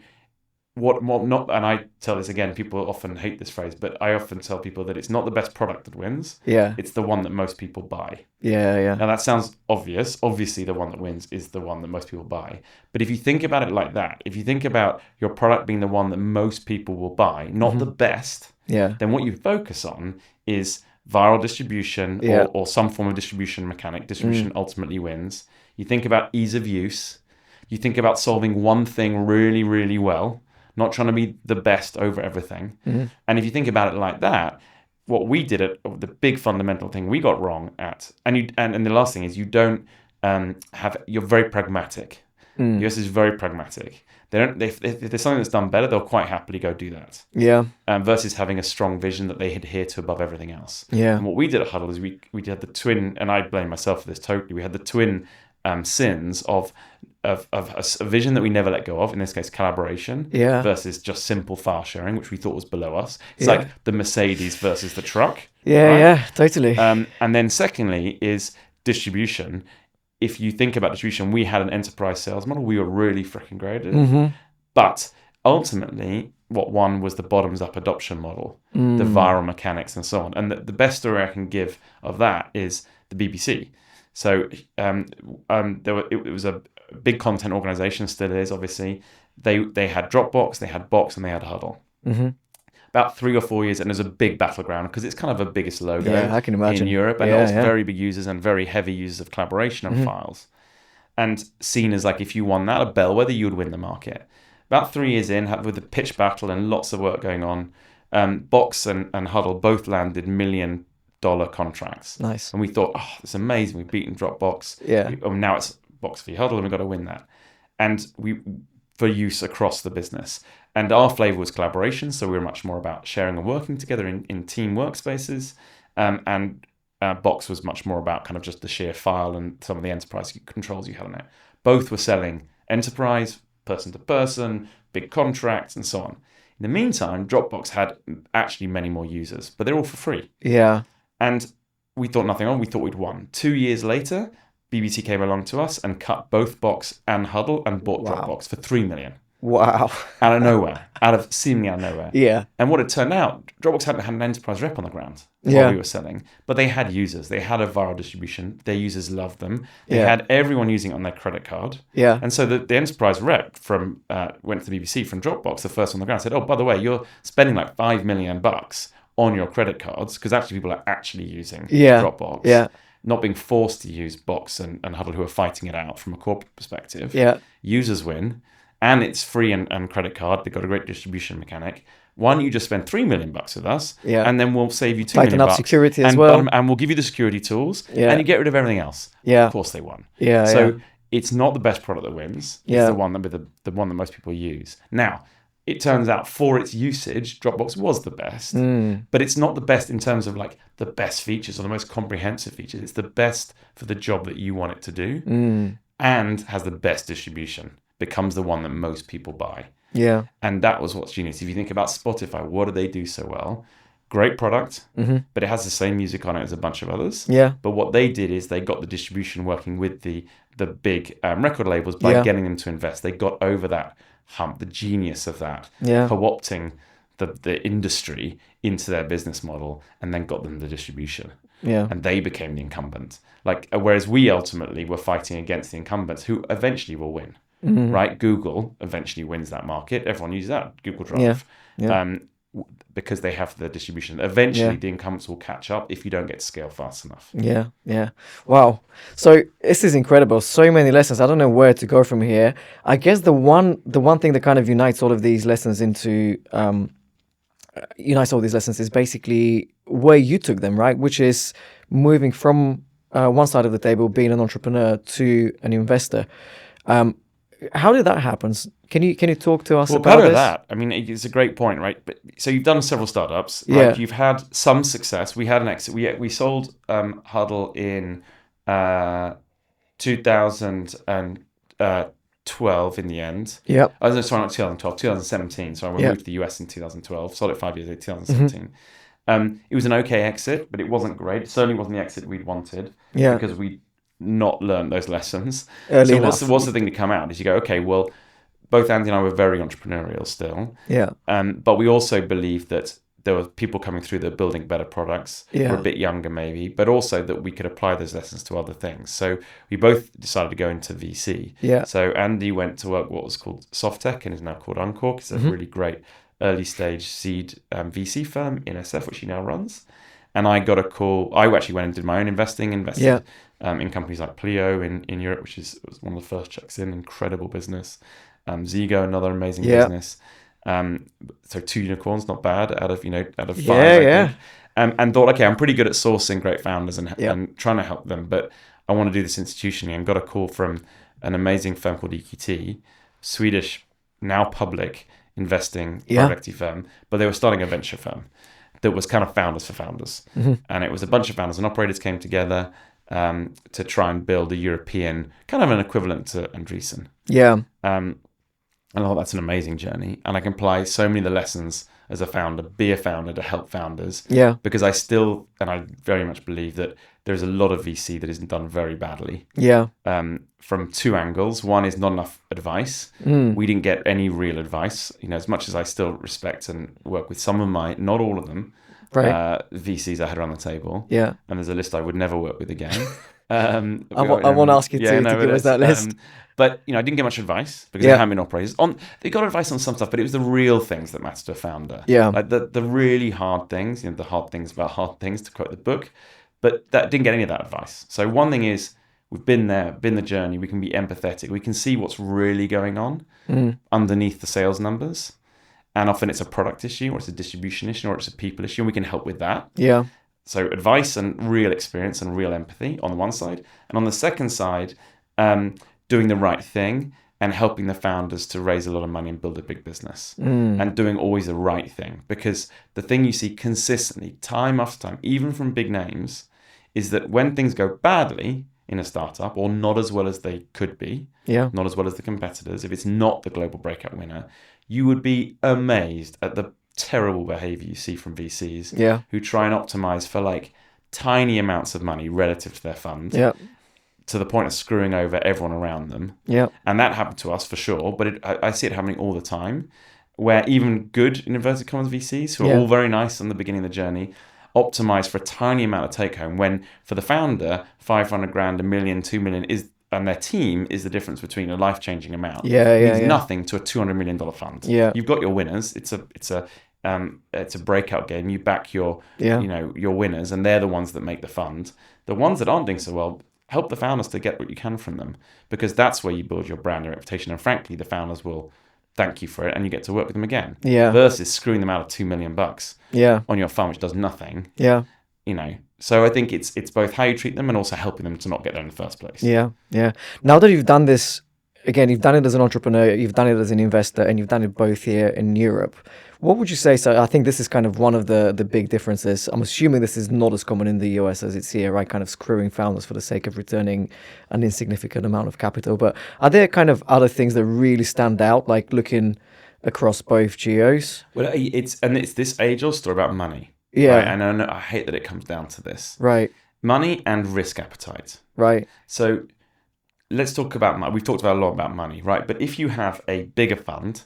what not? And I tell this again. People often hate this phrase, but I often tell people that it's not the best product that wins. Yeah. It's the one that most people buy. Yeah. Now that sounds obvious. Obviously, the one that wins is the one that most people buy. But if you think about it like that, if you think about your product being the one that most people will buy, not the best, then what you focus on is viral distribution or some form of distribution mechanic. Distribution ultimately wins. You think about ease of use. You think about solving one thing really, really well, not trying to be the best over everything. And if you think about it like that, what we did the big fundamental thing we got wrong at, and the last thing is you don't you're very pragmatic. The US is very pragmatic. If there's something that's done better, they'll quite happily go do that. Yeah. Versus having a strong vision that they adhere to above everything else. Yeah. And what we did at Huddle is we had the twin, and I blame myself for this totally. We had the twin sins of a vision that we never let go of, in this case collaboration, versus just simple file sharing, which we thought was below us. It's like the Mercedes versus the truck. Yeah, totally. And then secondly is distribution. If you think about distribution, we had an enterprise sales model. We were really freaking great at it. But ultimately, what won was the bottoms-up adoption model, the viral mechanics and so on. And the best story I can give of that is the BBC. So it was a big content organization, still is, obviously. They had Dropbox, they had Box, and they had Huddle. About 3 or 4 years, and there's a big battleground because it's kind of the biggest logo I can imagine. in Europe, and also very big users and very heavy users of collaboration and files. And seen as like, if you won that, a bellwether, you would win the market. About 3 years in, with the pitch battle and lots of work going on, Box and Huddle both landed $1 million contracts. Nice. And we thought, it's amazing. We've beaten Dropbox. Yeah. Now it's Box v Huddle, and we've got to win that. And for use across the business. And our flavor was collaboration, so we were much more about sharing and working together in team workspaces. And Box was much more about kind of just the sheer file and some of the enterprise controls you had on it. Both were selling enterprise, person to person, big contracts, and so on. In the meantime, Dropbox had actually many more users, but they're all for free. Yeah. And we thought nothing of it. We thought we'd won. 2 years later, BBC came along to us and cut both Box and Huddle and bought Wow. Dropbox for 3 million. Wow. Out of nowhere, seemingly out of nowhere. Yeah. And what it turned out, Dropbox hadn't had an enterprise rep on the ground while Yeah. we were selling, but they had users. They had a viral distribution. Their users loved them. They Yeah. had everyone using it on their credit card. Yeah. And so the enterprise rep from went to the BBC from Dropbox, the first on the ground, said, "Oh, by the way, you're spending like $5 million on your credit cards because actually people are actually using Yeah. Dropbox." Yeah. Not being forced to use Box and Huddle, who are fighting it out from a corporate perspective. Yeah. Users win, and it's free and credit card. They've got a great distribution mechanic. Why don't you just spend $3 million with us, and then we'll save you $2 million up security as well, and we'll give you the security tools, Yeah. and you get rid of everything else. Yeah. Of course they won. Yeah. So it's not the best product that wins. It's Yeah. the one that most people use. Now, it turns out for its usage, Dropbox was the best, but it's not the best in terms of like the best features or the most comprehensive features. It's the best for the job that you want it to do, and has the best distribution. Becomes the one that most people buy. Yeah. And that was what's genius. If you think about Spotify, what do they do so well? Great product, but it has the same music on it as a bunch of others. Yeah. But what they did is they got the distribution working with the big record labels by Yeah. getting them to invest. They got over that hump, the genius of that, Yeah. co-opting the industry into their business model, and then got them the distribution. Yeah. And they became the incumbent. Whereas we ultimately were fighting against the incumbents, who eventually will win. Right? Google eventually wins that market. Everyone uses that, Google Drive. Yeah. Because they have the distribution. Eventually, Yeah. the incumbents will catch up if you don't get to scale fast enough. Yeah, yeah. Wow. So this is incredible. So many lessons. I don't know where to go from here. I guess the one thing that kind of unites all of these lessons is basically where you took them, right? Which is moving from one side of the table, being an entrepreneur, to an investor. How did that happen? Can you talk to us about part of this? that, I mean, it's a great point, right? But so you've done several startups, right? Yeah. You've had some success. We had an exit. We sold Huddle in 2012 in the end. Yeah. I was sorry, not 2012, 2017. So I moved to the US in 2012. Sold it 5 years later, 2017. It was an okay exit, but it wasn't great. It certainly wasn't the exit we'd wanted. Yeah. Because we not learned those lessons. Early So enough. what's the thing to come out is you go, okay, well, both Andy and I were very entrepreneurial still. Yeah. But we also believed that there were people coming through that were building better products. Yeah. We're a bit younger maybe, but also that we could apply those lessons to other things. So we both decided to go into VC. Yeah. So Andy went to work what was called Softtech and is now called Uncork. It's a really great early stage seed VC firm in SF, which he now runs. And I got a call. I actually went and did my own invested in companies like Pleo in Europe, which was one of the first checks in. Incredible business. Zigo, another amazing business. So 2 unicorns, not bad out of 5. I think. And thought, okay, I'm pretty good at sourcing great founders and trying to help them, but I want to do this institutionally. And got a call from an amazing firm called EQT, Swedish, now public investing private equity firm, but they were starting a venture firm that was kind of founders for founders. And it was a bunch of founders and operators came together to try and build a European, kind of an equivalent to Andreessen. Yeah. And I thought that's an amazing journey. And I can apply so many of the lessons as a founder, be a founder to help founders. Yeah. Because I very much believe that there's a lot of VC that isn't done very badly. Yeah. From 2 angles. One is not enough advice. We didn't get any real advice. As much as I still respect and work with some of not all of them, VCs I had around the table. Yeah. And there's a list I would never work with again. I want to ask you to give us that list. But I didn't get much advice because they hadn't been operators. They got advice on some stuff, but it was the real things that matter to a founder. Yeah. Like the really hard things, the hard things about hard things, to quote the book. But that didn't get any of that advice. So one thing is, we've been there, been the journey. We can be empathetic. We can see what's really going on underneath the sales numbers. And often it's a product issue, or it's a distribution issue, or it's a people issue, and we can help with that. Yeah. So advice and real experience and real empathy on the one side. And on the second side, doing the right thing and helping the founders to raise a lot of money and build a big business. And doing always the right thing. Because the thing you see consistently, time after time, even from big names, is that when things go badly in a startup, or not as well as they could be, not as well as the competitors, if it's not the global breakout winner, you would be amazed at the terrible behavior you see from VCs who try and optimize for like tiny amounts of money relative to their fund to the point of screwing over everyone around them. Yeah. And that happened to us for sure, but I see it happening all the time, where even good, in inverted commas, VCs, who are all very nice on the beginning of the journey, optimize for a tiny amount of take home, when for the founder, 500 grand, 1 million, 2 million and their team is the difference between a life-changing amount. It means nothing to a $200 million fund. Yeah. You've got your winners. It's a breakout game. You back your your winners, and they're the ones that make the fund. The ones that aren't doing so well, help the founders to get what you can from them, because that's where you build your brand and reputation. And frankly, the founders will thank you for it, and you get to work with them again. Yeah. Versus screwing them out of $2 million on your fund, which does nothing. Yeah. So I think it's both how you treat them and also helping them to not get there in the first place. Yeah. Yeah. Now that you've done this, again, you've done it as an entrepreneur, you've done it as an investor, and you've done it both here in Europe. What would you say? So I think this is kind of one of the big differences. I'm assuming this is not as common in the US as it's here, right? Kind of screwing founders for the sake of returning an insignificant amount of capital. But are there kind of other things that really stand out, like looking across both geos? Well, it's this age-old story about money. Yeah. Right? And I hate that it comes down to this. Right. Money and risk appetite. Right. So let's talk about money. We've talked about a lot about money, right? But if you have a bigger fund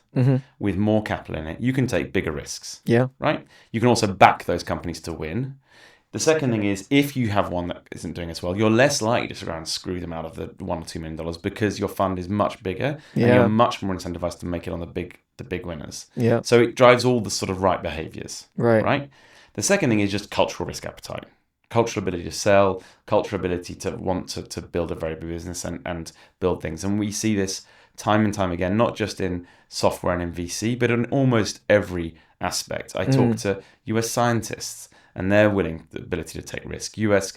with more capital in it, you can take bigger risks. Yeah. Right? You can also back those companies to win. The second thing is, if you have one that isn't doing as well, you're less likely to go and screw them out of the $1 or $2 million, because your fund is much bigger and you're much more incentivized to make it on the big winners. Yeah. So it drives all the sort of right behaviors. Right. The second thing is just cultural risk appetite. Cultural ability to sell, cultural ability to want to build a very big business and build things. And we see this time and time again, not just in software and in VC, but in almost every aspect. I talk to US scientists, and they're willing, the ability to take risk. US,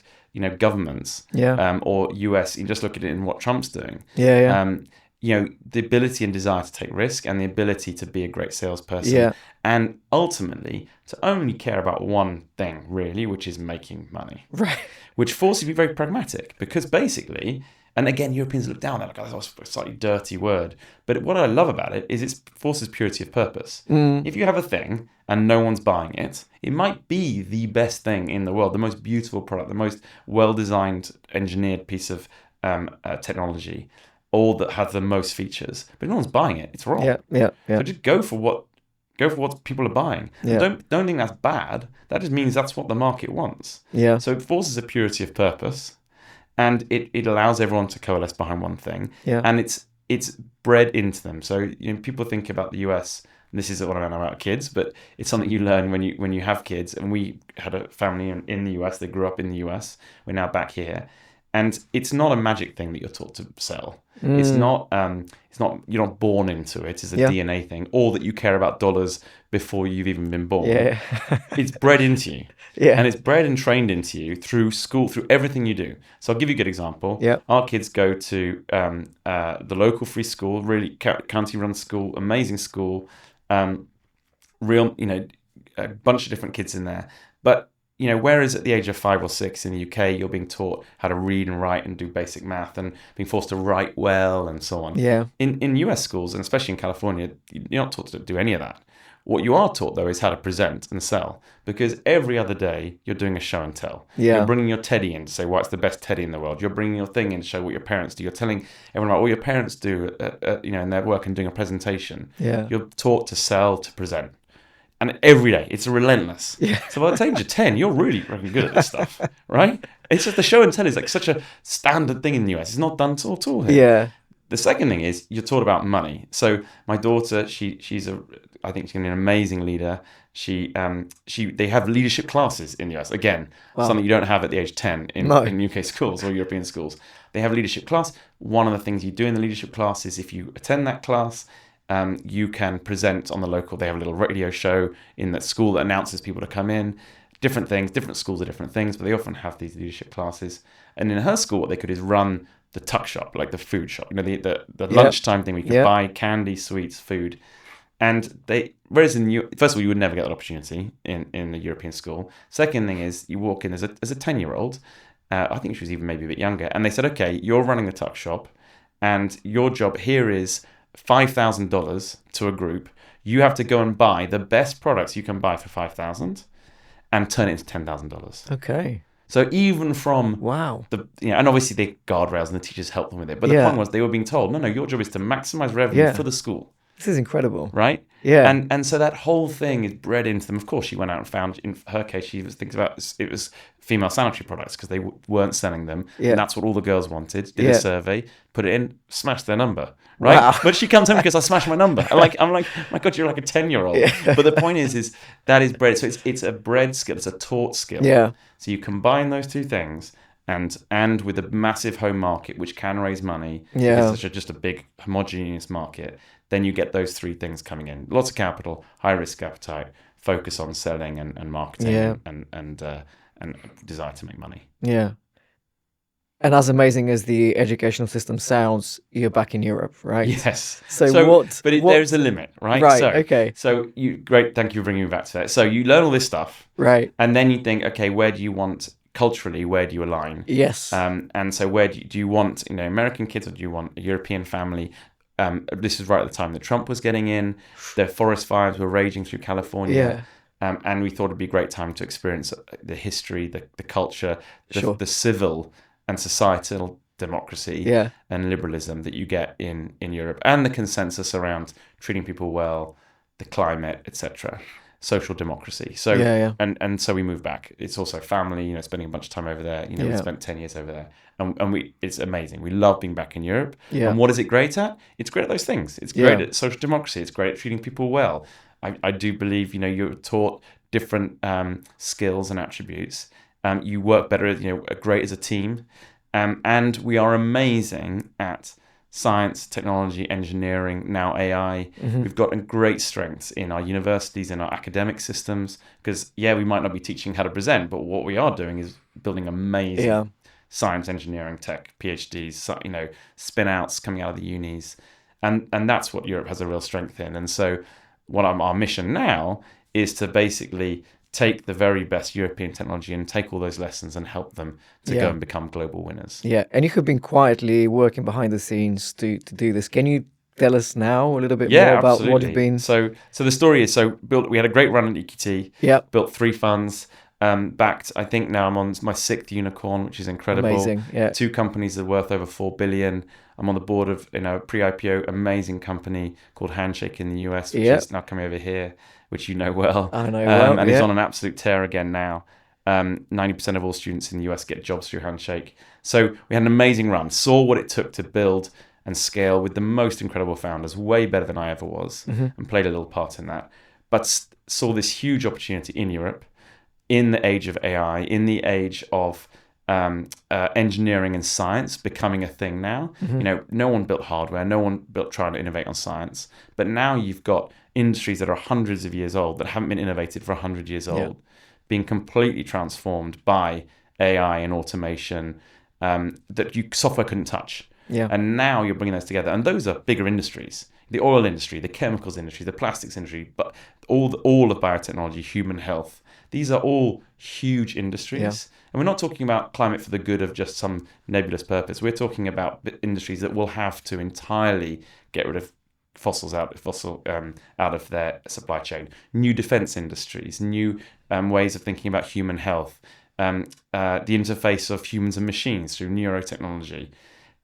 governments, or US, you just look at it in what Trump's doing. The ability and desire to take risk, and the ability to be a great salesperson, and ultimately to only care about one thing really, which is making money. Right. Which forces you to be very pragmatic, because basically, and again, Europeans look down, they're like, oh, that's a slightly dirty word. But what I love about it is it forces purity of purpose. If you have a thing and no one's buying it, it might be the best thing in the world, the most beautiful product, the most well-designed, engineered piece of technology, all that has the most features, but no one's buying it. It's wrong. Yeah. So just go for what people are buying. Yeah. Don't think that's bad. That just means that's what the market wants. Yeah. So it forces a purity of purpose, and it allows everyone to coalesce behind one thing. Yeah. And it's bred into them. So people think about the US. And this is what I know about kids, but it's something you learn when you have kids. And we had a family in the US. They grew up in the US. We're now back here. And it's not a magic thing that you're taught to sell. It's not. You're not born into it. It's a DNA thing, or that you care about dollars before you've even been born. Yeah. It's bred into you. Yeah. And it's bred and trained into you through school, through everything you do. So I'll give you a good example. Yeah. Our kids go to the local free school, really county-run school, amazing school. A bunch of different kids in there, but. Whereas at the age of 5 or 6 in the UK, you're being taught how to read and write and do basic math and being forced to write well and so on. Yeah. In US schools, and especially in California, you're not taught to do any of that. What you are taught, though, is how to present and sell, because every other day you're doing a show and tell. Yeah. You're bringing your teddy in to say, well, it's the best teddy in the world. You're bringing your thing in to show what your parents do. You're telling everyone about what your parents do, in their work and doing a presentation. Yeah. You're taught to sell, to present. And every day, it's relentless. Yeah. So by the age of 10, you're really good at this stuff, right? It's just the show and tell is like such a standard thing in the US. It's not done at all here. Yeah. The second thing is you're taught about money. So my daughter, I think she's going to be an amazing leader. They have leadership classes in the US. Again, something you don't have at the age of 10 in UK schools or European schools. They have a leadership class. One of the things you do in the leadership class is if you attend that class, you can present on the local. They have a little radio show in that school that announces people to come in. Different things, different schools are different things, but they often have these leadership classes. And in her school, what they could is run the tuck shop, like the food shop, the lunchtime thing. We could buy candy, sweets, food. And whereas first of all, you would never get that opportunity in the European school. Second thing is you walk in as a 10-year-old. I think she was even maybe a bit younger. And they said, okay, you're running the tuck shop, and your job here is $5,000 to a group. You have to go and buy the best products you can buy for $5,000 and turn it into $10,000. Okay. So even from Wow. and obviously the guardrails and the teachers help them with it. But the point was they were being told, no, your job is to maximize revenue for the school. This is incredible. Right? Yeah. And so that whole thing is bred into them. Of course, she went out and found, in her case, she was thinking about, it was female sanitary products because they weren't selling them. Yeah. And that's what all the girls wanted. Did a survey, put it in, smashed their number. Right? Wow. But she comes home because I smashed my number. I'm like, my God, you're like a 10-year-old. But the point is that is bred. So it's a bred skill. It's a taught skill. Yeah. So you combine those two things, and with a massive home market which can raise money, because it's just a big homogeneous market, then you get those three things coming in: lots of capital, high risk appetite, focus on selling and marketing, and desire to make money. Yeah. And as amazing as the educational system sounds, you're back in Europe, right? Yes. But there's a limit, right? Right. Okay. So great. Thank you for bringing me back to that. So you learn all this stuff, right? And then you think, okay, where do you want culturally? Where do you align? Yes. And so where do you want, American kids, or do you want a European family? This is right at the time that Trump was getting in. The forest fires were raging through California. And we thought it'd be a great time to experience the history, the culture, the civil and societal democracy and liberalism that you get in Europe, and the consensus around treating people well, the climate, etc. Social democracy. So and so we moved back. It's also family, spending a bunch of time over there. We spent 10 years over there, and it's amazing. We love being back in Europe. And what is it great at? It's great at those things. It's great at social democracy. It's great at treating people well. I do believe you're taught different skills and attributes. You work better, great as a team, and we are amazing at science, technology, engineering, now AI. We've got great strengths in our universities, in our academic systems, because we might not be teaching how to present, but what we are doing is building amazing science, engineering, tech, PhDs, spin outs coming out of the unis, and that's what Europe has a real strength in. And so our mission now is to basically take the very best European technology and take all those lessons and help them to go and become global winners. Yeah, and you have been quietly working behind the scenes to do this. Can you tell us now a little bit more about what you've been? So the story is, we had a great run at EQT. Built 3 funds, backed. I think now I'm on my 6th unicorn, which is incredible. Amazing. 2 companies that are worth over $4 billion. I'm on the board of pre-IPO amazing company called Handshake in the US, which is now coming over here, which you know well. I know well. And is on an absolute tear again now. 90% of all students in the US get jobs through Handshake. So we had an amazing run, saw what it took to build and scale with the most incredible founders, way better than I ever was, and played a little part in that. But saw this huge opportunity in Europe, in the age of AI, in the age of engineering and science becoming a thing now. No one built hardware, no one trying to innovate on science, but now you've got industries that are hundreds of years old that haven't been innovated for 100 years old, being completely transformed by AI and automation that software couldn't touch. And now you're bringing those together, and those are bigger industries: the oil industry, the chemicals industry, the plastics industry, but all of biotechnology, human health. These are all huge industries. And we're not talking about climate for the good of just some nebulous purpose. We're talking about industries that will have to entirely get rid of fossil out of their supply chain. New defense industries, new ways of thinking about human health, the interface of humans and machines through neurotechnology.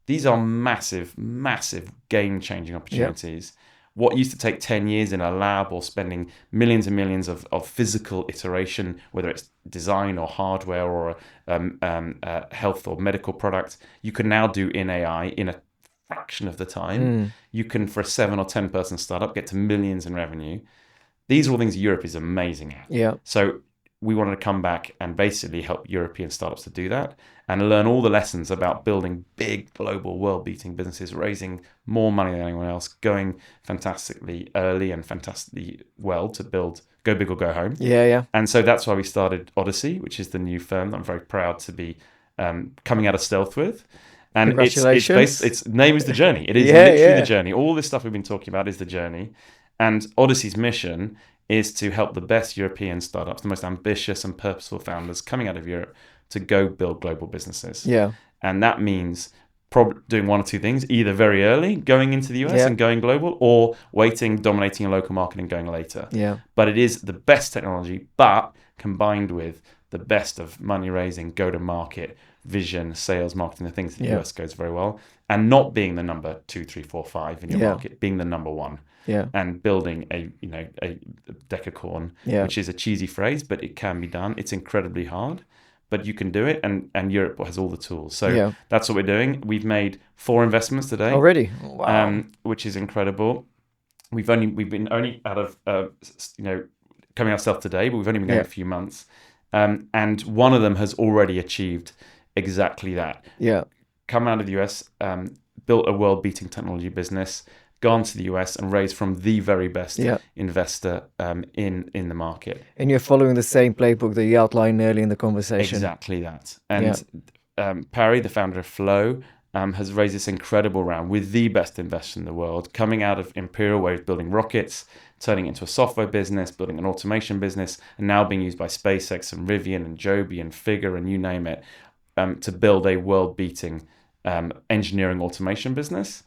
These are massive, massive game-changing opportunities. What used to take 10 years in a lab or spending millions and millions of physical iteration, whether it's design or hardware or health or medical product, you can now do in AI in a fraction of the time. You can, for a 7 or 10 person startup, get to millions in revenue. These are all things Europe is amazing at. So we wanted to come back and basically help European startups to do that and learn all the lessons about building big, global, world-beating businesses, raising more money than anyone else, going fantastically early and fantastically well to build, go big or go home. And so that's why we started Odyssey, which is the new firm that I'm very proud to be coming out of stealth with. And Congratulations. its name is the journey. It is literally the journey. All this stuff we've been talking about is the journey. And Odyssey's mission is to help the best European startups, the most ambitious and purposeful founders coming out of Europe, to go build global businesses. And that means probably doing one or two things, either very early, going into the US and going global, or waiting, dominating a local market and going later. But it is the best technology, but combined with the best of money raising, go to market, vision, sales, marketing, the things that the US goes very well, and not being the number 2, 3, 4, 5 in your market, being the number one. And building a decacorn, which is a cheesy phrase, but it can be done. It's incredibly hard, but you can do it, and Europe has all the tools. So that's what we're doing. We've made 4 investments today already. Wow. Which is incredible. We've been only out of coming out stealth today, but we've only been going a few months, and one of them has already achieved exactly that. Come out of the US, built a world-beating technology business, gone to the US and raised from the very best investor in the market. And you're following the same playbook that you outlined early in the conversation. Exactly that. And Parry, the founder of Flow, has raised this incredible round with the best investor in the world, coming out of Imperial, where he's building rockets, turning it into a software business, building an automation business, and now being used by SpaceX and Rivian and Joby and Figure and you name it, to build a world-beating engineering automation business.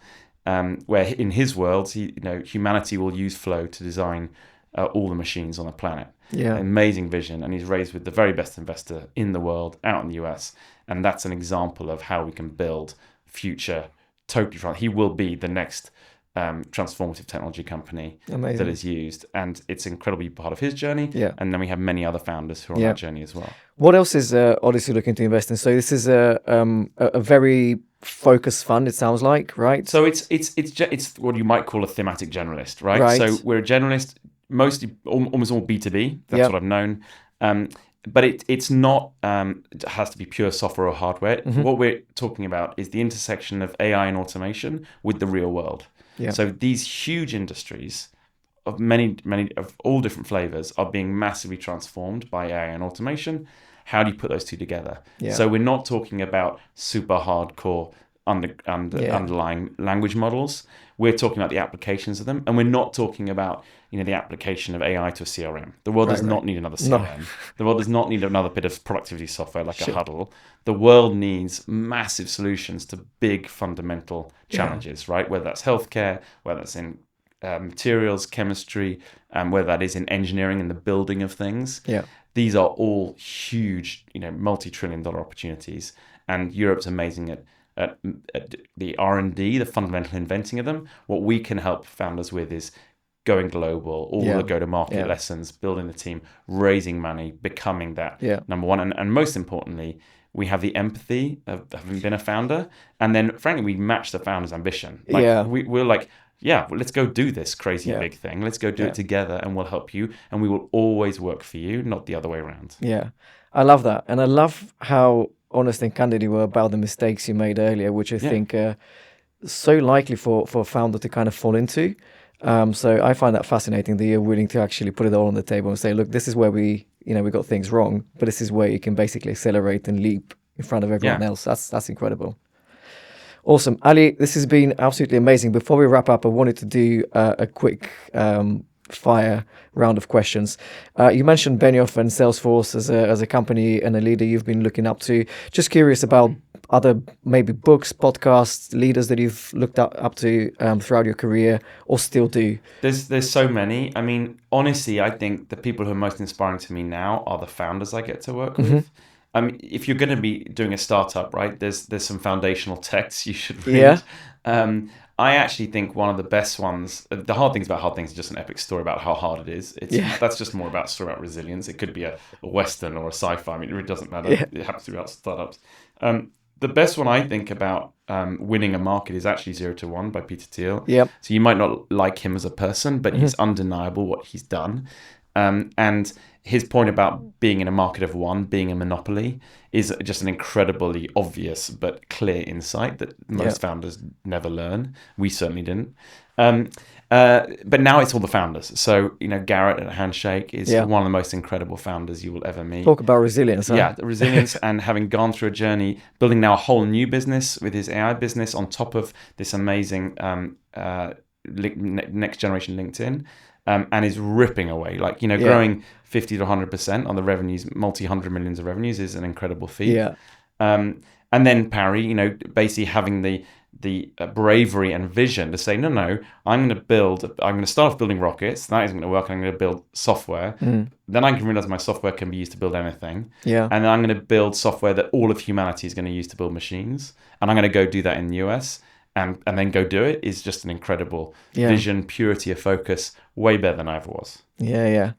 Where in his world, humanity will use Flow to design all the machines on the planet. Amazing vision, and he's raised with the very best investor in the world out in the US, and that's an example of how we can build future totally. He will be the next transformative technology company that is used, and it's incredibly part of his journey. And then we have many other founders who are on that journey as well. What else is Odyssey looking to invest in? So this is a very focused fund, it sounds like, right? So it's what you might call a thematic generalist, right? So we're a generalist, mostly almost all B2B. That's what I've known. But it's not, it has to be pure software or hardware. What we're talking about is the intersection of AI and automation with the real world. So these huge industries of many of all different flavors are being massively transformed by AI and automation. How do you put those two together? So we're not talking about super hardcore underlying language models. We're talking about the applications of them, and we're not talking about the application of AI to a CRM. The world does not need another CRM. No. The world does not need another bit of productivity software like a Huddle. The world needs massive solutions to big fundamental challenges, right? Whether that's healthcare, whether that's in materials, chemistry, whether that is in engineering and the building of things. These are all huge, multi-trillion-dollar opportunities, and Europe's amazing at the R&D, the fundamental inventing of them. What we can help founders with is going global, all the go-to-market lessons, building the team, raising money, becoming that number one. And most importantly, we have the empathy of having been a founder. And then, frankly, we match the founder's ambition. We're like, well, let's go do this crazy big thing. Let's go do it together, and we'll help you. And we will always work for you, not the other way around. I love that. And I love how honest and candid you were about the mistakes you made earlier, which I think are so likely for a founder to kind of fall into. So I find that fascinating that you're willing to actually put it all on the table and say, look, this is where we got things wrong, but this is where you can basically accelerate and leap in front of everyone else. That's incredible. Awesome. Ali, this has been absolutely amazing. Before we wrap up, I wanted to do a quick fire round of questions. You mentioned Benioff and Salesforce as a company and a leader you've been looking up to. Just curious about other maybe books, podcasts, leaders that you've looked up to throughout your career or still do. There's so many. I mean, honestly, I think the people who are most inspiring to me now are the founders I get to work with. I mean, if you're going to be doing a startup, right, there's some foundational texts you should read. I actually think one of the best ones, the hard things about hard things is just an epic story about how hard it is. That's just more about a story about resilience. It could be a Western or a sci-fi. I mean, it really doesn't matter. It happens to be about startups. The best one I think about winning a market is actually 0 to 1 by Peter Thiel. So you might not like him as a person, but he's undeniable what he's done. And his point about being in a market of one, being a monopoly, is just an incredibly obvious but clear insight that most founders never learn. We certainly didn't. But now it's all the founders. So, Garrett at Handshake is one of the most incredible founders you will ever meet. Talk about resilience. Huh? Yeah, resilience and having gone through a journey, building now a whole new business with his AI business on top of this amazing next generation LinkedIn. And is ripping away, growing 50 to 100% on the revenues, multi-hundred millions of revenues is an incredible feat. And then Parry, basically having the the bravery and vision to say, no, I'm going to start off building rockets. That isn't going to work. I'm going to build software. Then I can realize my software can be used to build anything. Yeah. And then I'm going to build software that all of humanity is going to use to build machines. And I'm going to go do that in the US and then go do it is just an incredible vision, purity of focus, way better than I ever was. Yeah.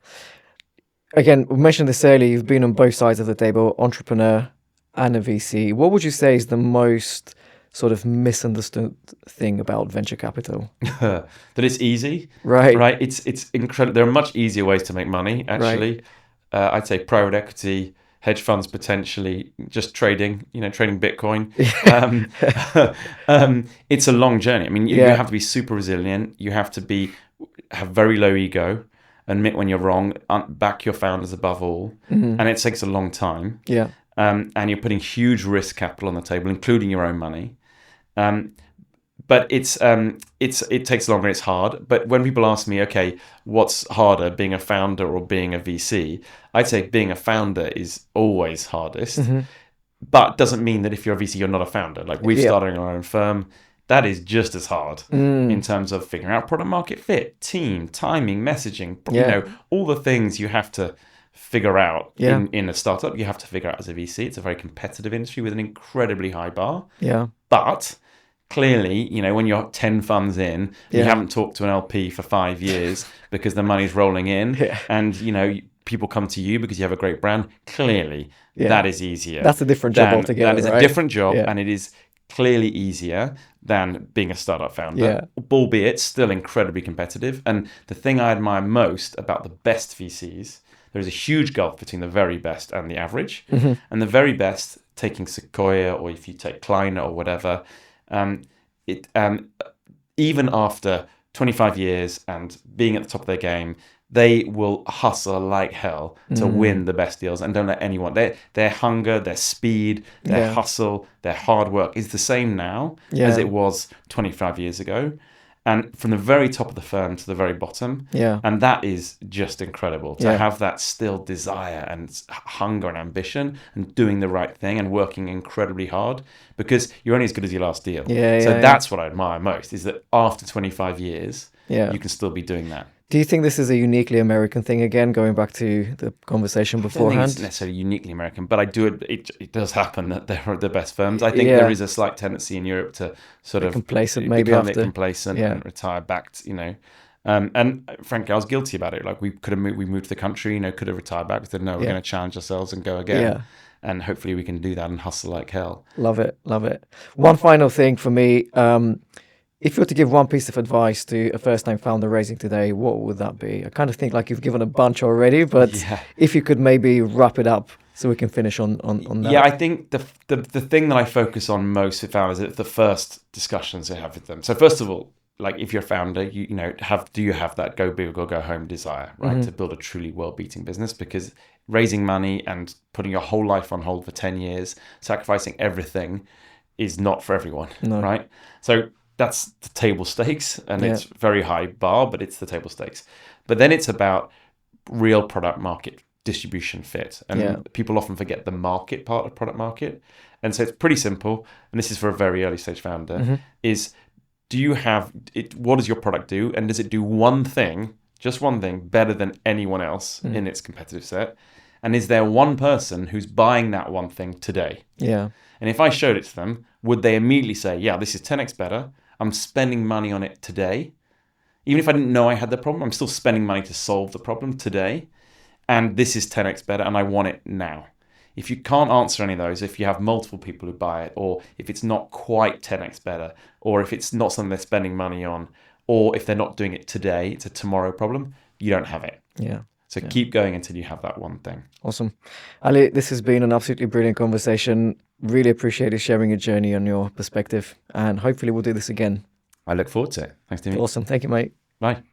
Again, we mentioned this earlier, you've been on both sides of the table, entrepreneur and a VC. What would you say is the most sort of misunderstood thing about venture capital? That it's easy. Right. It's incredible. There are much easier ways to make money, actually. Right. I'd say private equity, hedge funds potentially, just trading Bitcoin. It's a long journey. I mean, you have to be super resilient. You have to have very low ego, admit when you're wrong, back your founders above all. And it takes a long time. Yeah. And you're putting huge risk capital on the table, including your own money. But it takes longer. It's hard. But when people ask me, okay, what's harder, being a founder or being a VC? I'd say being a founder is always hardest. But doesn't mean that if you're a VC, you're not a founder. Like we've started our own firm. That is just as hard in terms of figuring out product market fit, team, timing, messaging, all the things you have to figure out in a startup. You have to figure out as a VC. It's a very competitive industry with an incredibly high bar. Yeah. But clearly, when you're 10 funds in, you haven't talked to an LP for 5 years because the money's rolling in and, people come to you because you have a great brand. Clearly, that is easier. That's a different job altogether. That is a different job and it is clearly easier than being a startup founder, albeit still incredibly competitive. And the thing I admire most about the best VCs, there is a huge gulf between the very best and the average. And the very best, taking Sequoia or if you take Kleiner or whatever, even after 25 years and being at the top of their game, they will hustle like hell to win the best deals and don't let anyone. Their hunger, their speed, their hustle, their hard work is the same now as it was 25 years ago. And from the very top of the firm to the very bottom. Yeah. And that is just incredible to have that still desire and hunger and ambition and doing the right thing and working incredibly hard because you're only as good as your last deal. So that's what I admire most is that after 25 years, you can still be doing that. Do you think this is a uniquely American thing again, going back to the conversation beforehand? I don't think it's necessarily uniquely American, but it does happen that they're the best firms. I think there is a slight tendency in Europe to sort of complacent, become a bit complacent and retire back to, and frankly, I was guilty about it. Like we moved to the country, could have retired back. We said, no, we're going to challenge ourselves and go again. Yeah. And hopefully we can do that and hustle like hell. Love it. One final thing for me, if you were to give one piece of advice to a first-time founder raising today, what would that be? I kind of think like you've given a bunch already, but if you could maybe wrap it up so we can finish on that. Yeah, I think the thing that I focus on most with founders is the first discussions I have with them. So first of all, like if you're a founder, do you have that go big or go home desire, right? To build a truly world-beating business, because raising money and putting your whole life on hold for 10 years, sacrificing everything is not for everyone, right? So that's the table stakes, and it's very high bar, but it's the table stakes. But then it's about real product market distribution fit. And people often forget the market part of product market. And so it's pretty simple. And this is for a very early stage founder is do you have it? What does your product do? And does it do one thing, just one thing better than anyone else in its competitive set? And is there one person who's buying that one thing today? Yeah. And if I showed it to them, would they immediately say, yeah, this is 10x better. I'm spending money on it today. Even if I didn't know I had the problem, I'm still spending money to solve the problem today. And this is 10x better and I want it now. If you can't answer any of those, if you have multiple people who buy it, or if it's not quite 10x better, or if it's not something they're spending money on, or if they're not doing it today, it's a tomorrow problem, you don't have it. Yeah. So keep going until you have that one thing. Awesome. Ali, this has been an absolutely brilliant conversation. Really appreciate you sharing your journey and your perspective. And hopefully we'll do this again. I look forward to it. Thanks, Timmy. Awesome. Thank you, mate. Bye.